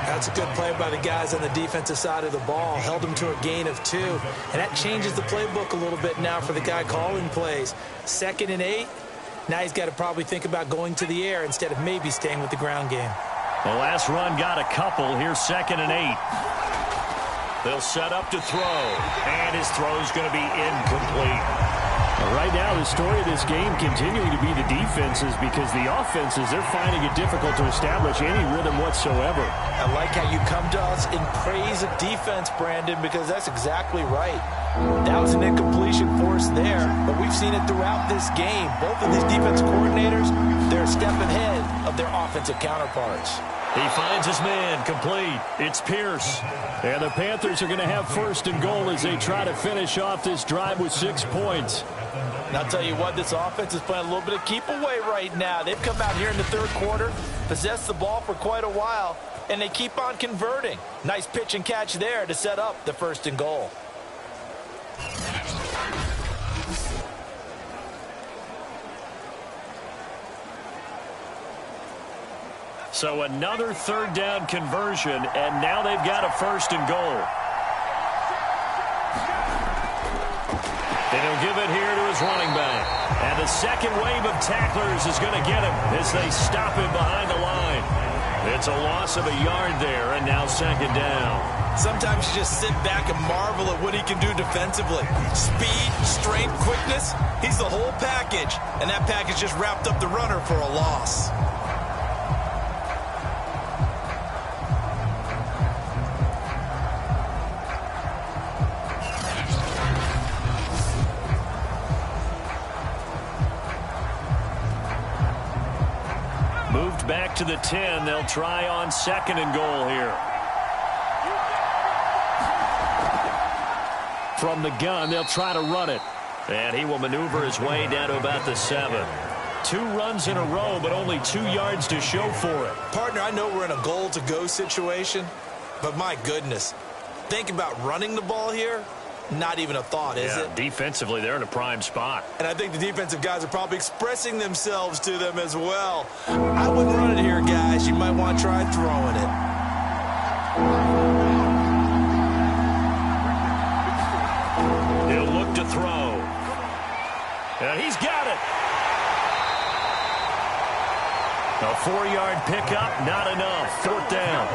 That's a good play by the guys on the defensive side of the ball. Held him to a gain of 2. And that changes the playbook a little bit now for the guy calling plays. 2nd and 8. Now he's got to probably think about going to the air instead of maybe staying with the ground game. The last run got a couple. Here's 2nd and 8. They'll set up to throw. And his throw's going to be incomplete. Right now, the story of this game continuing to be the defenses because the offenses, they're finding it difficult to establish any rhythm whatsoever. I like how you come to us in praise of defense, Brandon, because that's exactly right. That was an incompletion for us there, but we've seen it throughout this game. Both of these defensive coordinators, they're a step ahead of their offensive counterparts. He finds his man, complete. It's Pierce. And the Panthers are going to have 1st and goal as they try to finish off this drive with 6 points. And I'll tell you what, this offense is playing a little bit of keep away right now. They've come out here in the 3rd quarter, possessed the ball for quite a while, and they keep on converting. Nice pitch and catch there to set up the 1st and goal. So another 3rd down conversion, and now they've got a 1st and goal. And he'll give it here to his running back. And the second wave of tacklers is going to get him as they stop him behind the line. It's a loss of a yard there, and now 2nd down. Sometimes you just sit back and marvel at what he can do defensively. Speed, strength, quickness, he's the whole package. And that package just wrapped up the runner for a loss. Moved back to the 10. They'll try on 2nd and goal here. From the gun, they'll try to run it. And he will maneuver his way down to about the 7. 2 runs in a row, but only 2 yards to show for it. Partner, I know we're in a goal-to-go situation, but my goodness, think about running the ball here. Not even a thought, is it? Defensively, they're in a prime spot. And I think the defensive guys are probably expressing themselves to them as well. I wouldn't run it here, guys. You might want to try throwing it. He'll look to throw. And he's got it. A 4-yard pickup, not enough. 4th down.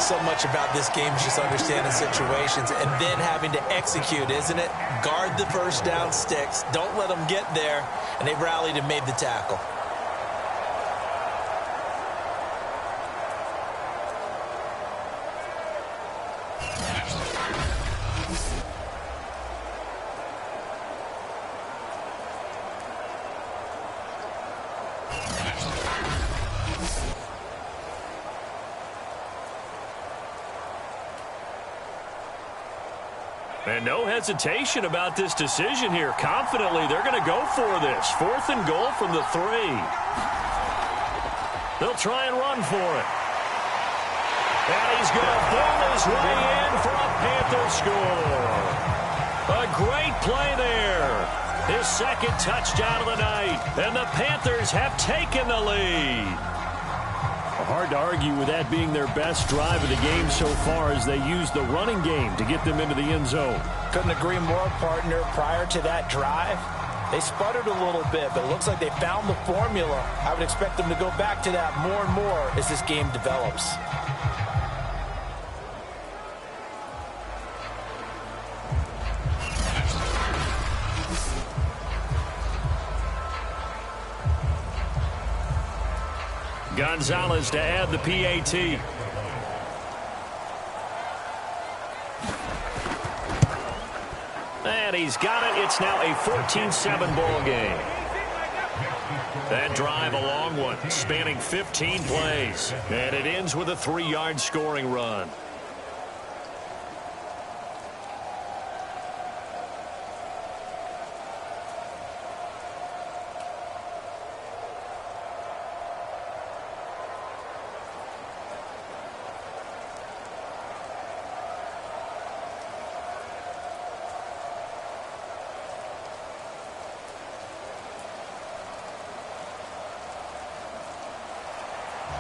So much about this game is just understanding situations and then having to execute, isn't it? Guard the 1st down sticks. Don't let them get there. And they rallied and made the tackle. And no hesitation about this decision here. Confidently, they're going to go for this. 4th and goal from the 3. They'll try and run for it. And he's going to pull his way in for a Panther score. A great play there. His 2nd touchdown of the night. And the Panthers have taken the lead. Hard to argue with that being their best drive of the game so far as they use the running game to get them into the end zone. Couldn't agree more, partner. Prior to that drive, they sputtered a little bit, but it looks like they found the formula. I would expect them to go back to that more and more as this game develops. Gonzalez to add the PAT. And he's got it. It's now a 14-7 ball game. That drive, a long one, spanning 15 plays. And it ends with a 3-yard scoring run.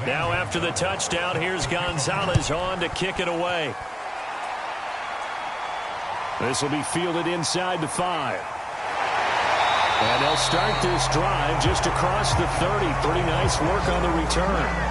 Now after the touchdown, here's Gonzalez on to kick it away. This will be fielded inside the 5. And they'll start this drive just across the 30. Pretty nice work on the return.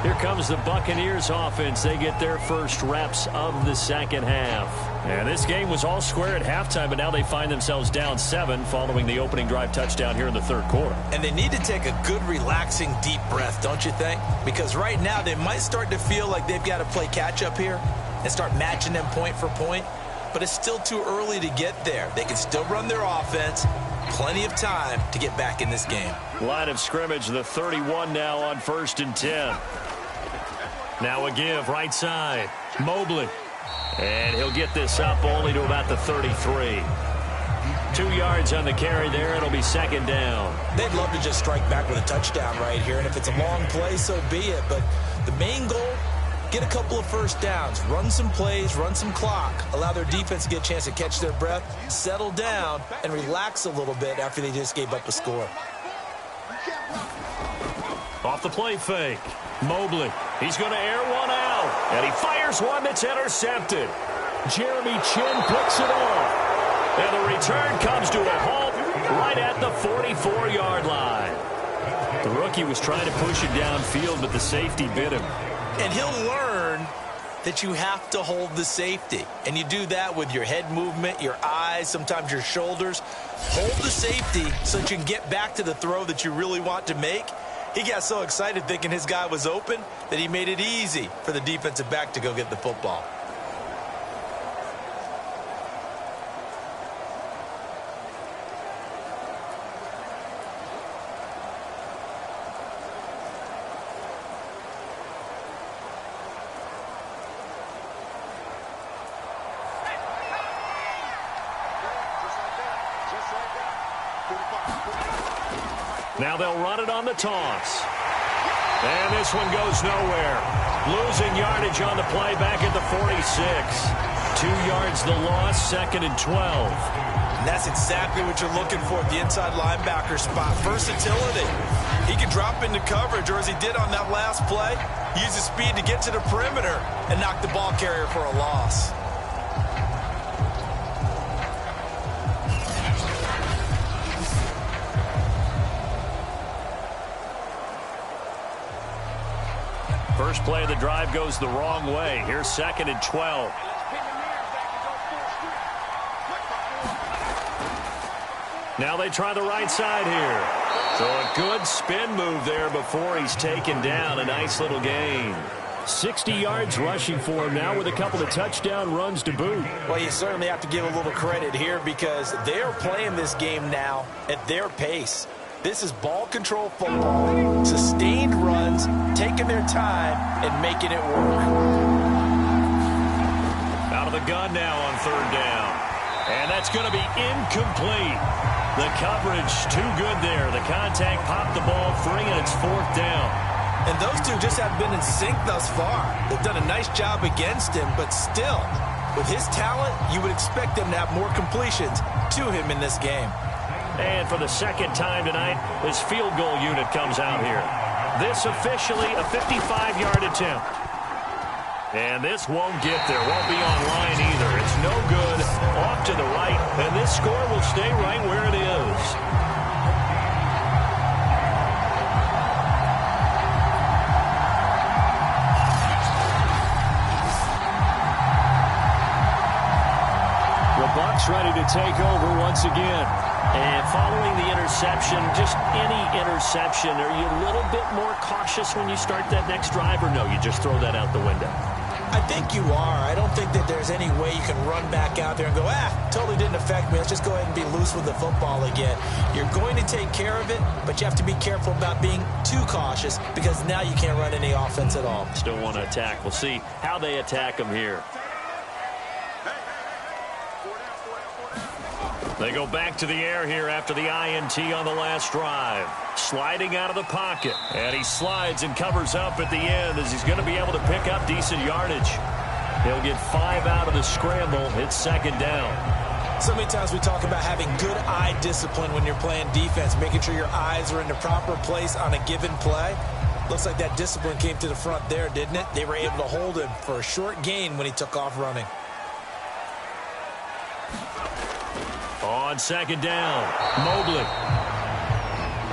Here comes the Buccaneers offense. They get their first reps of the second half. And this game was all square at halftime, but now they find themselves down 7 following the opening drive touchdown here in the third quarter. And they need to take a good, relaxing, deep breath, don't you think? Because right now they might start to feel like they've got to play catch-up here and start matching them point for point. But it's still too early to get there. They can still run their offense. Plenty of time to get back in this game. Line of scrimmage, the 31 now on 1st and 10. Now a give, right side. Mobley. And he'll get this up only to about the 33. 2 yards on the carry there. It'll be second down. They'd love to just strike back with a touchdown right here. And if it's a long play, so be it. But the main goal, get a couple of first downs. Run some plays, run some clock. Allow their defense to get a chance to catch their breath, settle down, and relax a little bit after they just gave up a score. Off the play fake. Mobley. He's going to air one out. And he fires one that's intercepted. Jeremy Chin picks it off. And the return comes to a halt right at the 44-yard line. The rookie was trying to push it downfield, but the safety bit him. And he'll learn that you have to hold the safety. And you do that with your head movement, your eyes, sometimes your shoulders. Hold the safety so that you can get back to the throw that you really want to make. He got so excited thinking his guy was open that he made it easy for the defensive back to go get the football. Now they'll run it on the toss. And this one goes nowhere. Losing yardage on the play back at the 46. 2 yards the loss, 2nd and 12. And that's exactly what you're looking for at the inside linebacker spot. Versatility. He can drop into coverage, or as he did on that last play, use his speed to get to the perimeter and knock the ball carrier for a loss. First play of the drive goes the wrong way. Here's 2nd and 12. Now they try the right side here. So a good spin move there before he's taken down. A nice little gain. 60 yards rushing for him now with a couple of touchdown runs to boot. Well, you certainly have to give a little credit here because they're playing this game now at their pace. This is ball control football, sustained runs, taking their time and making it work. gun now on third down. And that's going to be incomplete. The coverage too good there. The contact popped the ball free, and it's fourth down. And those two just have been in sync thus far. They've done a nice job against him, but still, with his talent, you would expect them to have more completions to him in this game. And for the second time tonight, his field goal unit comes out here. This officially a 55-yard attempt. And this won't get there. Won't be on line either. It's no good. Off to the right. And this score will stay right where it is. The Bucs ready to take over once again. And following the interception, just any interception, are you a little bit more cautious when you start that next drive, or no, you just throw that out the window? I think you are. I don't think that there's any way you can run back out there and go, totally didn't affect me. Let's just go ahead and be loose with the football again. You're going to take care of it, but you have to be careful about being too cautious because now you can't run any offense at all. Still want to attack. We'll see how they attack them here. They go back to the air here after the INT on the last drive. Sliding out of the pocket. And he slides and covers up at the end as he's going to be able to pick up decent yardage. He'll get 5 out of the scramble. It's second down. So many times we talk about having good eye discipline when you're playing defense, making sure your eyes are in the proper place on a given play. Looks like that discipline came to the front there, didn't it? They were able to hold him for a short gain when he took off running. On second down, Mobley.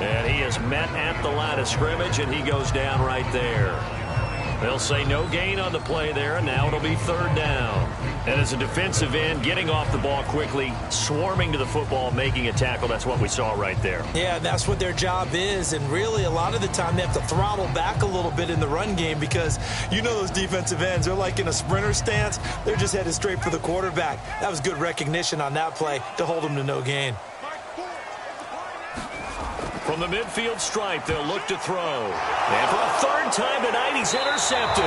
And he is met at the line of scrimmage, and he goes down right there. They'll say no gain on the play there, and now it'll be third down. And as a defensive end, getting off the ball quickly, swarming to the football, making a tackle, that's what we saw right there. Yeah, that's what their job is, and really a lot of the time they have to throttle back a little bit in the run game because you know those defensive ends, they're like in a sprinter stance. They're just headed straight for the quarterback. That was good recognition on that play to hold them to no gain. From the midfield stripe, they'll look to throw. And for a third time tonight, he's intercepted.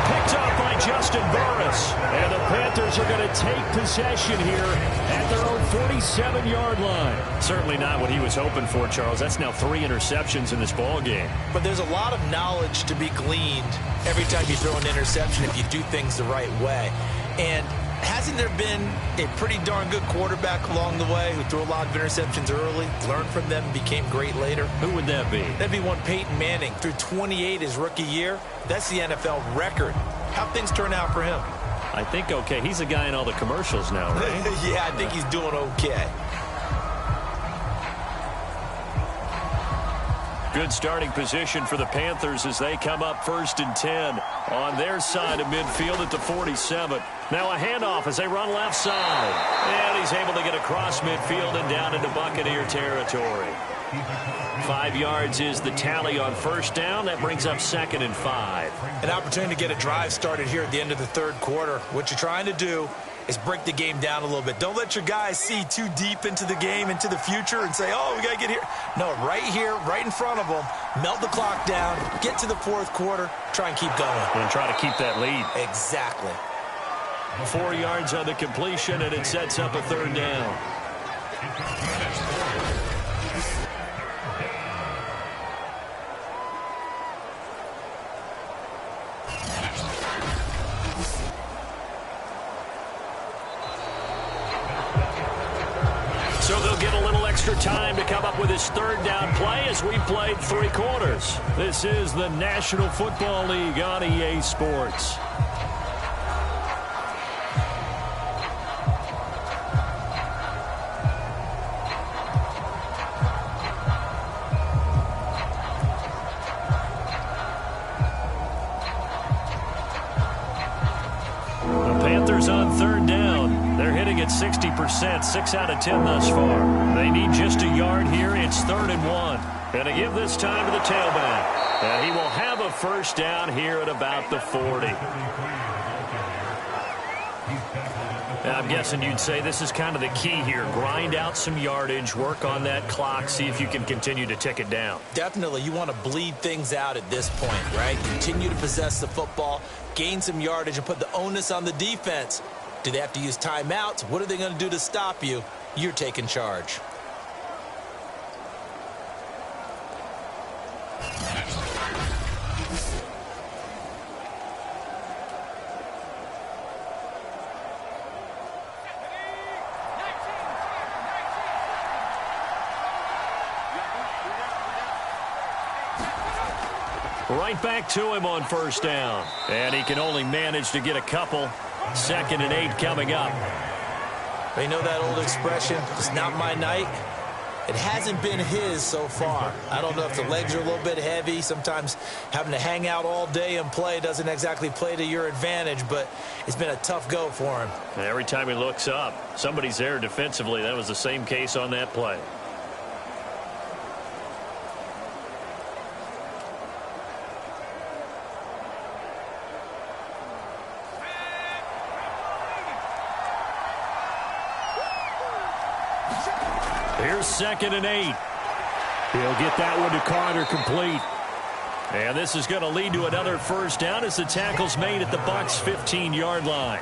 Picked up by Justin Burris. And the Panthers are going to take possession here at their own 47-yard line. Certainly not what he was hoping for, Charles. That's now 3 interceptions in this ball game. But there's a lot of knowledge to be gleaned every time you throw an interception if you do things the right way. And hasn't there been a pretty darn good quarterback along the way who threw a lot of interceptions early, learned from them, and became great later? Who would that be? That'd be one Peyton Manning. Threw 28 his rookie year. That's the NFL record. How'd things turn out for him? I think okay. He's a guy in all the commercials now, right? Yeah, I think he's doing okay. Good starting position for the Panthers as they come up 1st and 10 on their side of midfield at the 47. Now a handoff as they run left side. And he's able to get across midfield and down into Buccaneer territory. 5 yards is the tally on first down. That brings up 2nd and 5. An opportunity to get a drive started here at the end of the third quarter. What you're trying to do is break the game down a little bit. Don't let your guys see too deep into the game, into the future, and say, oh, we got to get here. No, right here, right in front of them, melt the clock down, get to the fourth quarter, try and keep going. And try to keep that lead. Exactly. 4 yards on the completion, and it sets up a third down. So they'll get a little extra time to come up with his third down play as we played 3 quarters. This is the National Football League on EA Sports. On third down, they're hitting at 60%, 6 out of 10 thus far. They need just a yard here. It's 3rd and 1. And to give this time to the tailback. And he will have a first down here at about the 40. I'm guessing you'd say this is kind of the key here. Grind out some yardage, work on that clock, see if you can continue to tick it down. Definitely, you want to bleed things out at this point, right? Continue to possess the football, gain some yardage, and put the onus on the defense. Do they have to use timeouts? What are they going to do to stop you? You're taking charge. Right back to him on first down. And he can only manage to get a couple. 2nd and 8 coming up. They know that old expression, it's not my night. It hasn't been his so far. I don't know if the legs are a little bit heavy. Sometimes having to hang out all day and play doesn't exactly play to your advantage, but it's been a tough go for him. And every time he looks up, somebody's there defensively. That was the same case on that play. Here's 2nd and 8. He'll get that one to Carter complete. And this is going to lead to another first down as the tackle's made at the Bucs' 15-yard line.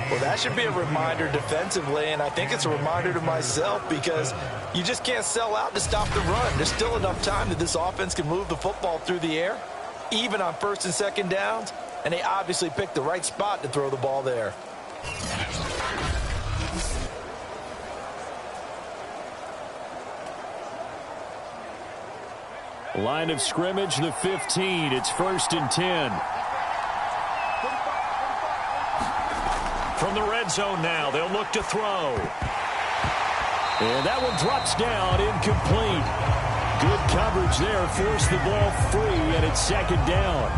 Well, that should be a reminder defensively, and I think it's a reminder to myself because you just can't sell out to stop the run. There's still enough time that this offense can move the football through the air, even on 1st and 2nd downs, and they obviously picked the right spot to throw the ball there. Line of scrimmage, the 15. It's 1st and 10. From the red zone now, they'll look to throw. And that one drops down, incomplete. Good coverage there, forced the ball free, and it's 2nd down.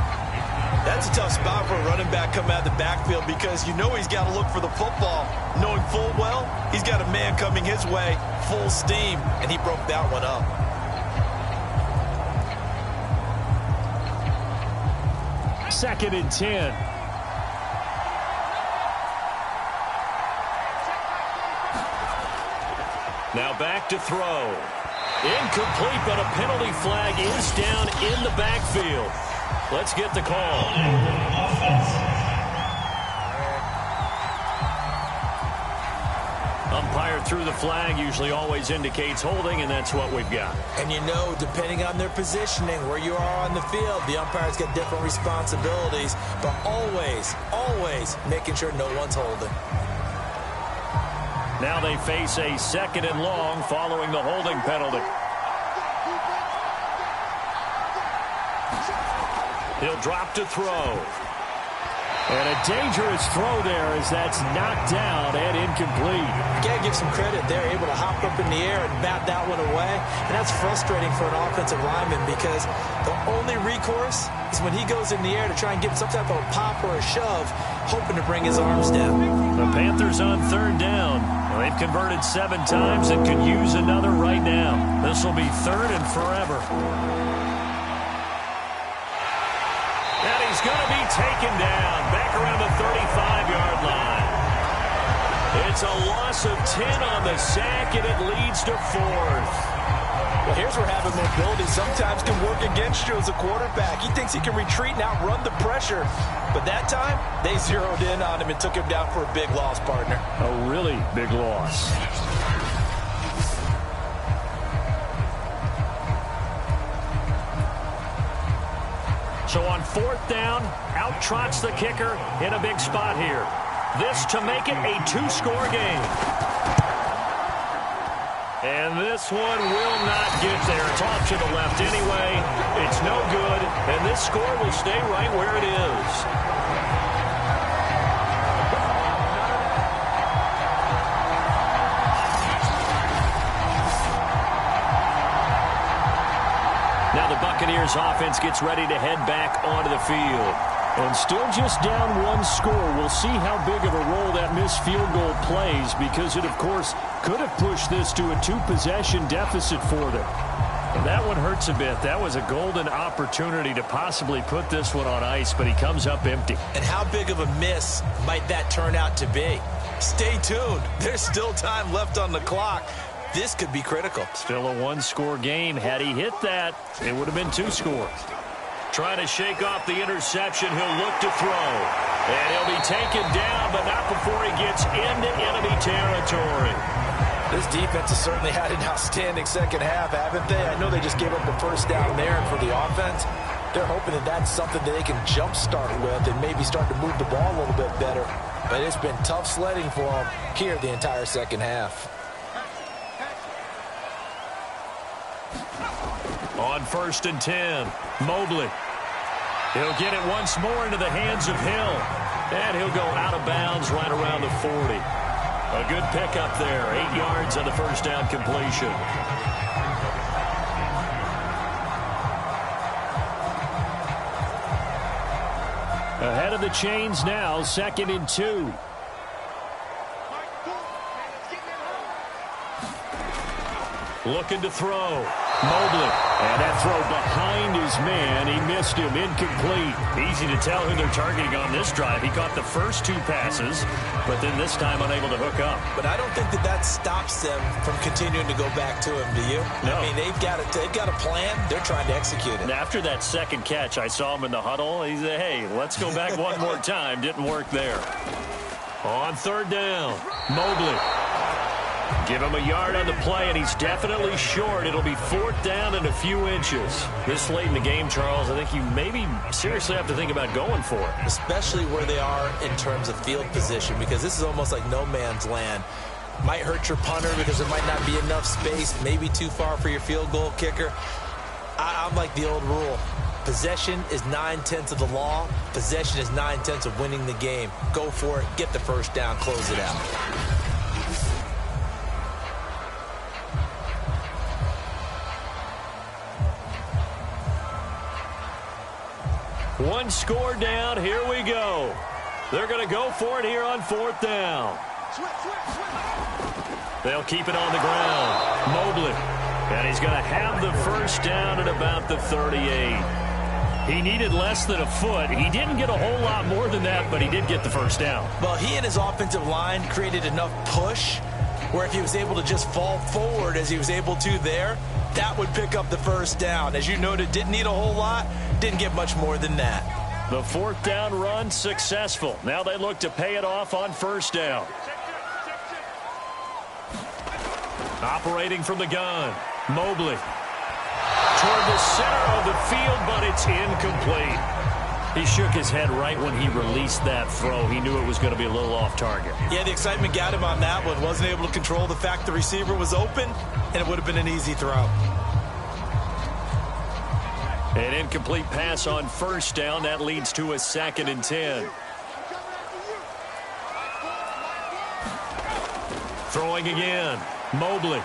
That's a tough spot for a running back coming out of the backfield because you know he's got to look for the football, knowing full well he's got a man coming his way, full steam, and he broke that one up. Second and 10. Now back to throw. Incomplete, but a penalty flag is down in the backfield. Let's get the call. Umpire threw the flag, usually always indicates holding, and that's what we've got. And you know, depending on their positioning, where you are on the field, the umpires get different responsibilities, but always making sure no one's holding. Now they face a 2nd and long following the holding penalty. He'll drop to throw. And a dangerous throw there as that's knocked down and incomplete. Got to give some credit. They're able to hop up in the air and bat that one away. And that's frustrating for an offensive lineman because the only recourse is when he goes in the air to try and get some type of a pop or a shove, hoping to bring his arms down. The Panthers on 3rd down. Well, they've converted 7 times and could use another right now. This will be 3rd and forever. And he's going to be taken down back around the 35-yard line. It's a loss of 10 on the sack, and it leads to 4th. Well, here's where having mobility sometimes can work against you as a quarterback. He thinks he can retreat and outrun the pressure. But that time, they zeroed in on him and took him down for a big loss, partner. A really big loss. So on 4th down, out trots the kicker in a big spot here. This to make it a 2-score game. And this one will not get there. It's off to the left anyway. It's no good, and this score will stay right where it is. Now the Buccaneers offense gets ready to head back onto the field. And still just down 1 score. We'll see how big of a role that missed field goal plays because it, of course, could have pushed this to a 2-possession deficit for them. And that one hurts a bit. That was a golden opportunity to possibly put this one on ice, but he comes up empty. And how big of a miss might that turn out to be? stay tuned. There's still time left on the clock. This could be critical. Still a one-score game. Had he hit that, it would have been 2 scores. Trying to shake off the interception. He'll look to throw. And he'll be taken down, but not before he gets into enemy territory. This defense has certainly had an outstanding second half, haven't they? I know they just gave up the first down there, and for the offense, they're hoping that that's something that they can jumpstart with and maybe start to move the ball a little bit better. But it's been tough sledding for them here the entire second half. On 1st and 10, Mobley. He'll get it once more into the hands of Hill. And he'll go out of bounds right around the 40. A good pickup there. 8 yards on the first down completion. Ahead of the chains now, 2nd and 2. Looking to throw. Mobley. And that throw behind his man. He missed him. Incomplete. Easy to tell who they're targeting on this drive. He caught the first 2 passes, but then this time unable to hook up. But I don't think that stops them from continuing to go back to him, do you? No. I mean, they've got a plan. They're trying to execute it. And after that second catch, I saw him in the huddle. He said, hey, let's go back one more time. Didn't work there. On 3rd down, Mobley. Give him a yard on the play, and he's definitely short. It'll be 4th down and a few inches. This late in the game, Charles, I think you maybe seriously have to think about going for it. Especially where they are in terms of field position, because this is almost like no man's land. Might hurt your punter because there might not be enough space, maybe too far for your field goal kicker. I'm like the old rule. Possession is 9/10 of the law. Possession is 9/10 of winning the game. Go for it. Get the first down. Close it out. One score down. Here we go. They're going to go for it here on 4th down. They'll keep it on the ground. Mobley. And he's going to have the first down at about the 38. He needed less than a foot. He didn't get a whole lot more than that, but he did get the first down. Well, he and his offensive line created enough push where if he was able to just fall forward as he was able to there, that would pick up the first down. As you noted, didn't need a whole lot, didn't get much more than that. The 4th down run successful. Now they look to pay it off on 1st down. Operating from the gun, Mobley. Toward the center of the field, but it's incomplete. He shook his head right when he released that throw. He knew it was going to be a little off target. Yeah, the excitement got him on that one. Wasn't able to control the fact the receiver was open, and it would have been an easy throw. An incomplete pass on 1st down. That leads to a 2nd and 10. Throwing again. Mobley.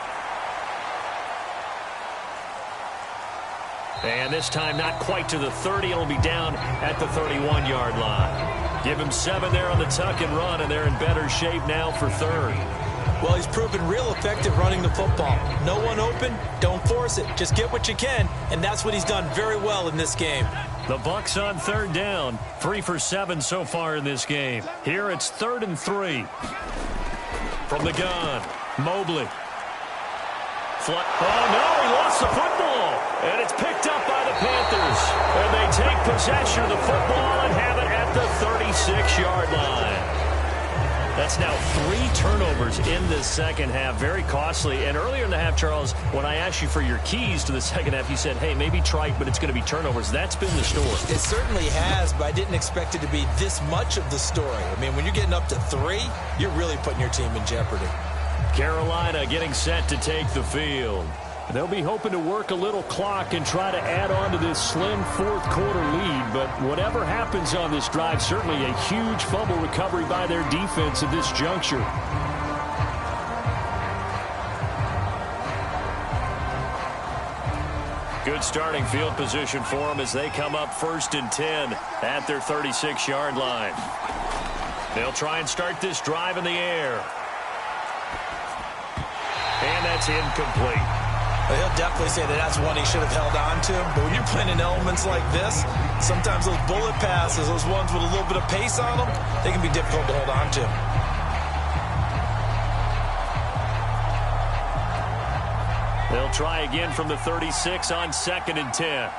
And this time not quite to the 30. It'll be down at the 31-yard line. Give him 7 there on the tuck and run, and they're in better shape now for 3rd. Well, he's proven real effective running the football. No one open, don't force it. Just get what you can, and that's what he's done very well in this game. The Bucs on 3rd down. 3 for 7 so far in this game. Here it's 3rd and 3. From the gun, Mobley. Oh, no, he lost the football. And it's picked up by the Panthers. And they take possession of the football and have it at the 36-yard line. That's now 3 turnovers in this second half. Very costly. And earlier in the half, Charles, when I asked you for your keys to the second half, you said, hey, maybe trite, but it's going to be turnovers. That's been the story. It certainly has, but I didn't expect it to be this much of the story. I mean, when you're getting up to 3, you're really putting your team in jeopardy. Carolina getting set to take the field. They'll be hoping to work a little clock and try to add on to this slim 4th quarter lead. But whatever happens on this drive, certainly a huge fumble recovery by their defense at this juncture. Good starting field position for them as they come up 1st and 10 at their 36-yard line. They'll try and start this drive in the air. And that's incomplete. Well, he'll definitely say that that's one he should have held on to. But when you're playing in elements like this, sometimes those bullet passes, those ones with a little bit of pace on them, they can be difficult to hold on to. They'll try again from the 36 on 2nd and 10.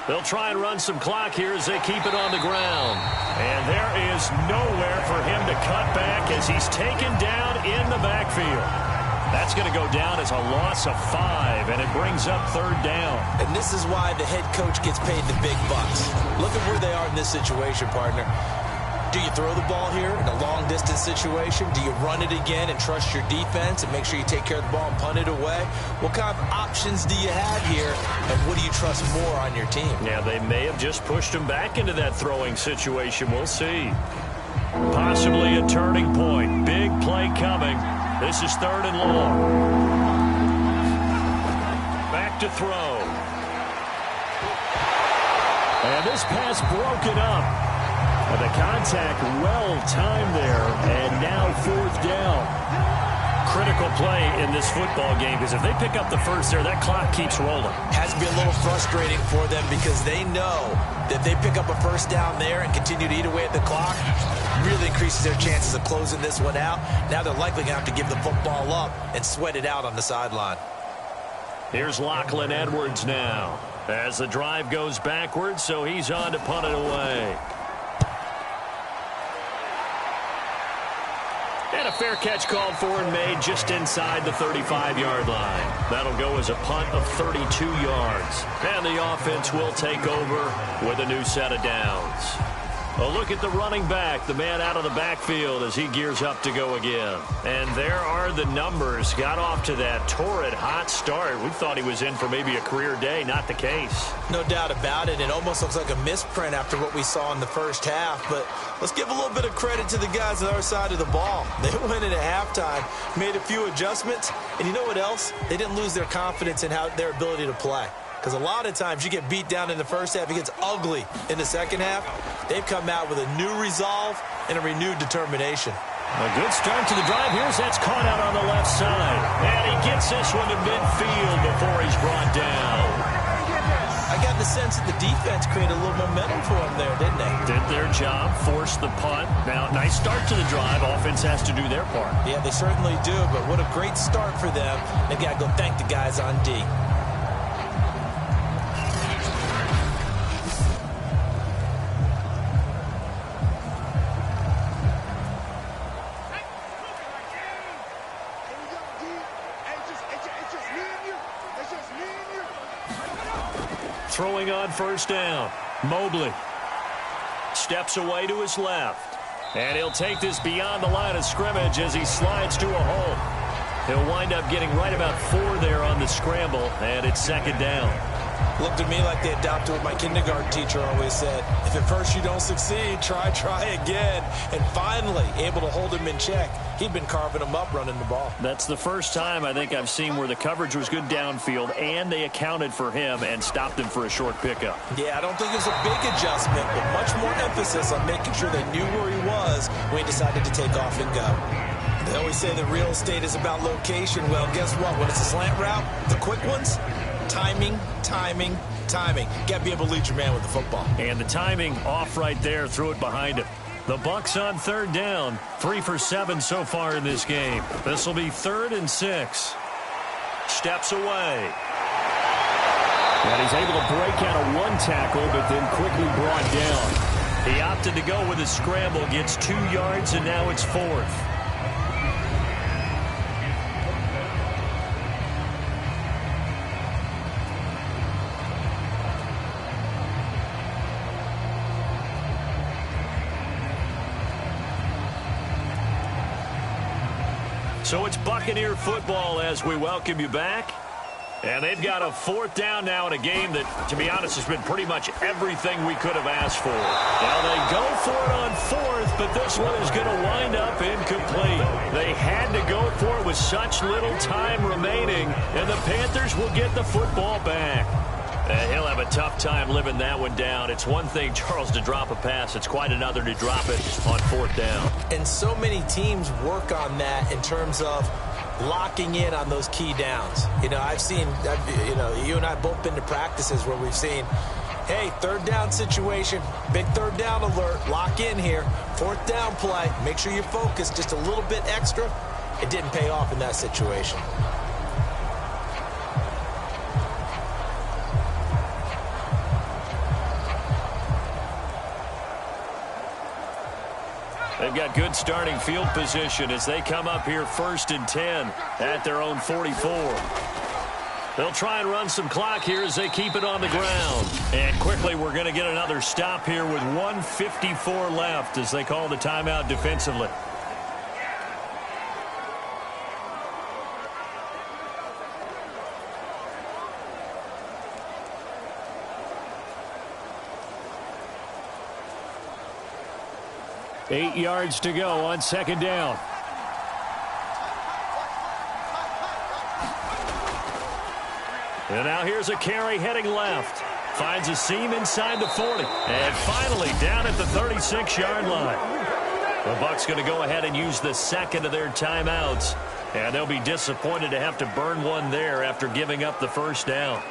They'll try and run some clock here as they keep it on the ground. And there is nowhere for him to cut back as he's taken down in the backfield. That's going to go down as a loss of 5, and it brings up 3rd down. And this is why the head coach gets paid the big bucks. Look at where they are in this situation, partner. Do you throw the ball here in a long-distance situation? Do you run it again and trust your defense and make sure you take care of the ball and punt it away? What kind of options do you have here, and what do you trust more on your team? Yeah, they may have just pushed him back into that throwing situation. We'll see. Possibly a turning point. Big play coming. This is 3rd and long. Back to throw. And this pass broken up. And the contact well-timed there, and now 4th down. Critical play in this football game, because if they pick up the first there, that clock keeps rolling. Has to be a little frustrating for them because they know that they pick up a first down there and continue to eat away at the clock, really increases their chances of closing this one out. Now they're likely going to have to give the football up and sweat it out on the sideline. Here's Lachlan Edwards now as the drive goes backwards, so he's on to punt it away. And a fair catch called for and made just inside the 35-yard line. That'll go as a punt of 32 yards. And the offense will take over with a new set of downs. A look at the running back, the man out of the backfield as he gears up to go again. And there are the numbers. Got off to that torrid hot start. We thought he was in for maybe a career day. Not the case. No doubt about it. It almost looks like a misprint after what we saw in the first half. But let's give a little bit of credit to the guys on our side of the ball. They went in at halftime, made a few adjustments. And you know what else? They didn't lose their confidence in their ability to play. Because a lot of times you get beat down in the first half, it gets ugly in the second half. They've come out with a new resolve and a renewed determination. A good start to the drive. Here's that's caught out on the left side. And he gets this one to midfield before he's brought down. I got the sense that the defense created a little momentum for them there, didn't they? Did their job, forced the punt. Now, nice start to the drive. Offense has to do their part. Yeah, they certainly do, but what a great start for them. They've got to go thank the guys on D. Throwing on 1st down. Mobley steps away to his left. And he'll take this beyond the line of scrimmage as he slides to a hole. He'll wind up getting right about 4 there on the scramble, and it's 2nd down. Looked to me like they adopted what my kindergarten teacher always said. If at first you don't succeed, try again. And finally, able to hold him in check. He'd been carving him up running the ball. That's the first time I think I've seen where the coverage was good downfield, and they accounted for him and stopped him for a short pickup. Yeah, I don't think it was a big adjustment, but much more emphasis on making sure they knew where he was when he decided to take off and go. They always say that real estate is about location. Well, guess what? When it's a slant route, the quick ones, timing. Got to be able to lead your man with the football. And the timing off right there, threw it behind him. The Bucs on 3rd down, 3 for 7 so far in this game. This will be 3rd and 6. Steps away. And he's able to break out of one tackle, but then quickly brought down. He opted to go with a scramble, gets 2 yards, and now it's 4th. So it's Buccaneer football as we welcome you back. And they've got a 4th down now in a game that, to be honest, has been pretty much everything we could have asked for. Now they go for it on 4th, but this one is going to wind up incomplete. They had to go for it with such little time remaining, and the Panthers will get the football back. He'll have a tough time living that one down. It's one thing, Charles, to drop a pass. It's quite another to drop it on 4th down. And so many teams work on that in terms of locking in on those key downs. You know, I've seen, you and I both been to practices where we've seen, hey, 3rd down situation, big 3rd down alert, lock in here, 4th down play, make sure you're focused just a little bit extra. it didn't pay off in that situation. They've got good starting field position as they come up here 1st and 10 at their own 44. They'll try and run some clock here as they keep it on the ground. And quickly, we're going to get another stop here with 1:54 left as they call the timeout defensively. Eight yards to go on 2nd down. And now here's a carry heading left. Finds a seam inside the 40. And finally down at the 36-yard line. The Bucs going to go ahead and use the second of their timeouts. And they'll be disappointed to have to burn one there after giving up the first down.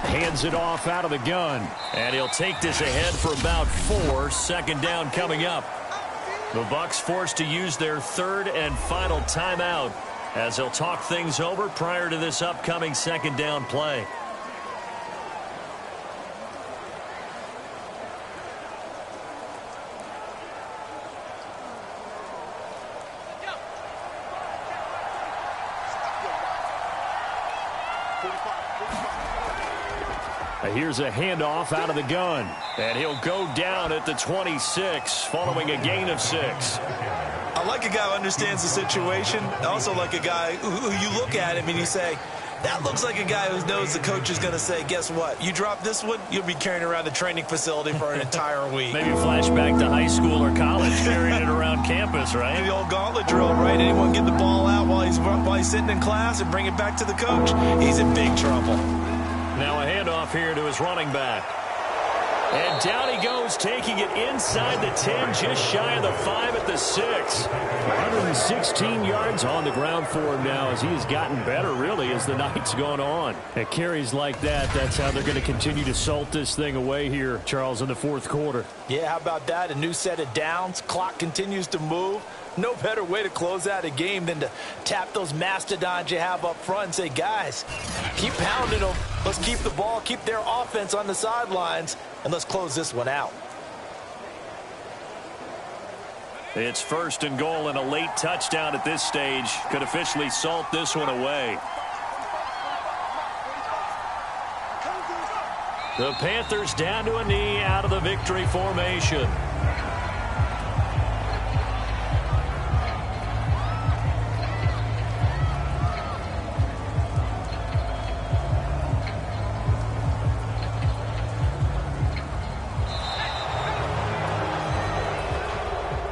Hands it off out of the gun. And he'll take this ahead for about 4. 2nd down coming up. The Bucs forced to use their 3rd and final timeout as they'll talk things over prior to this upcoming 2nd down play. Here's a handoff out of the gun. And he'll go down at the 26 following a gain of 6. I like a guy who understands the situation. I also like a guy who you look at him and you say, that looks like a guy who knows the coach is going to say, guess what? You drop this one, you'll be carrying around the training facility for an entire week. Maybe flashback to high school or college, carrying it around campus, right? The old gauntlet drill, right? Anyone get the ball out while he's sitting in class and bring it back to the coach? He's in big trouble. Now a handoff here to his running back. And down he goes, taking it inside the 10, just shy of the 5 at the 6. 116 yards on the ground for him now as he has gotten better, really, as the night's gone on. At carries like that, that's how they're going to continue to salt this thing away here, Charles, in the 4th quarter. Yeah, how about that? A new set of downs. Clock continues to move. No better way to close out a game than to tap those mastodons you have up front and say, guys, keep pounding them. Let's keep the ball, keep their offense on the sidelines, and let's close this one out. It's 1st and goal, and a late touchdown at this stage could officially salt this one away. The Panthers down to a knee out of the victory formation.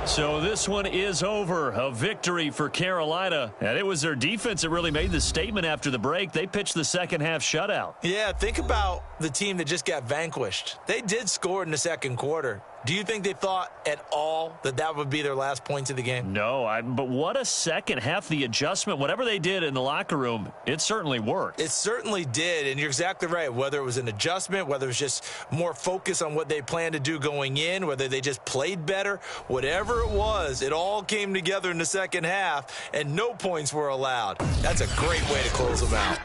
So this one is over. A victory for Carolina. And it was their defense that really made the statement after the break. They pitched the second half shutout. Yeah, think about the team that just got vanquished. They did score in the 2nd quarter. Do you think they thought at all that that would be their last points of the game? No, but what a second half. The adjustment, whatever they did in the locker room, it certainly worked. It certainly did, and you're exactly right. Whether it was an adjustment, whether it was just more focus on what they planned to do going in, whether they just played better, whatever it was, it all came together in the 2nd half, and no points were allowed. That's a great way to close them out.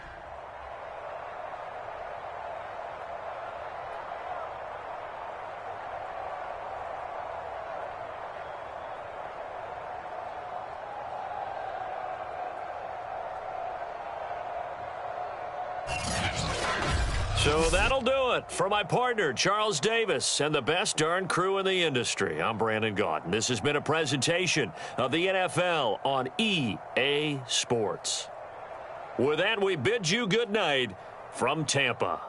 So that'll do it for my partner, Charles Davis, and the best darn crew in the industry. I'm Brandon Gaudin. This has been a presentation of the NFL on EA Sports. With that, we bid you good night from Tampa.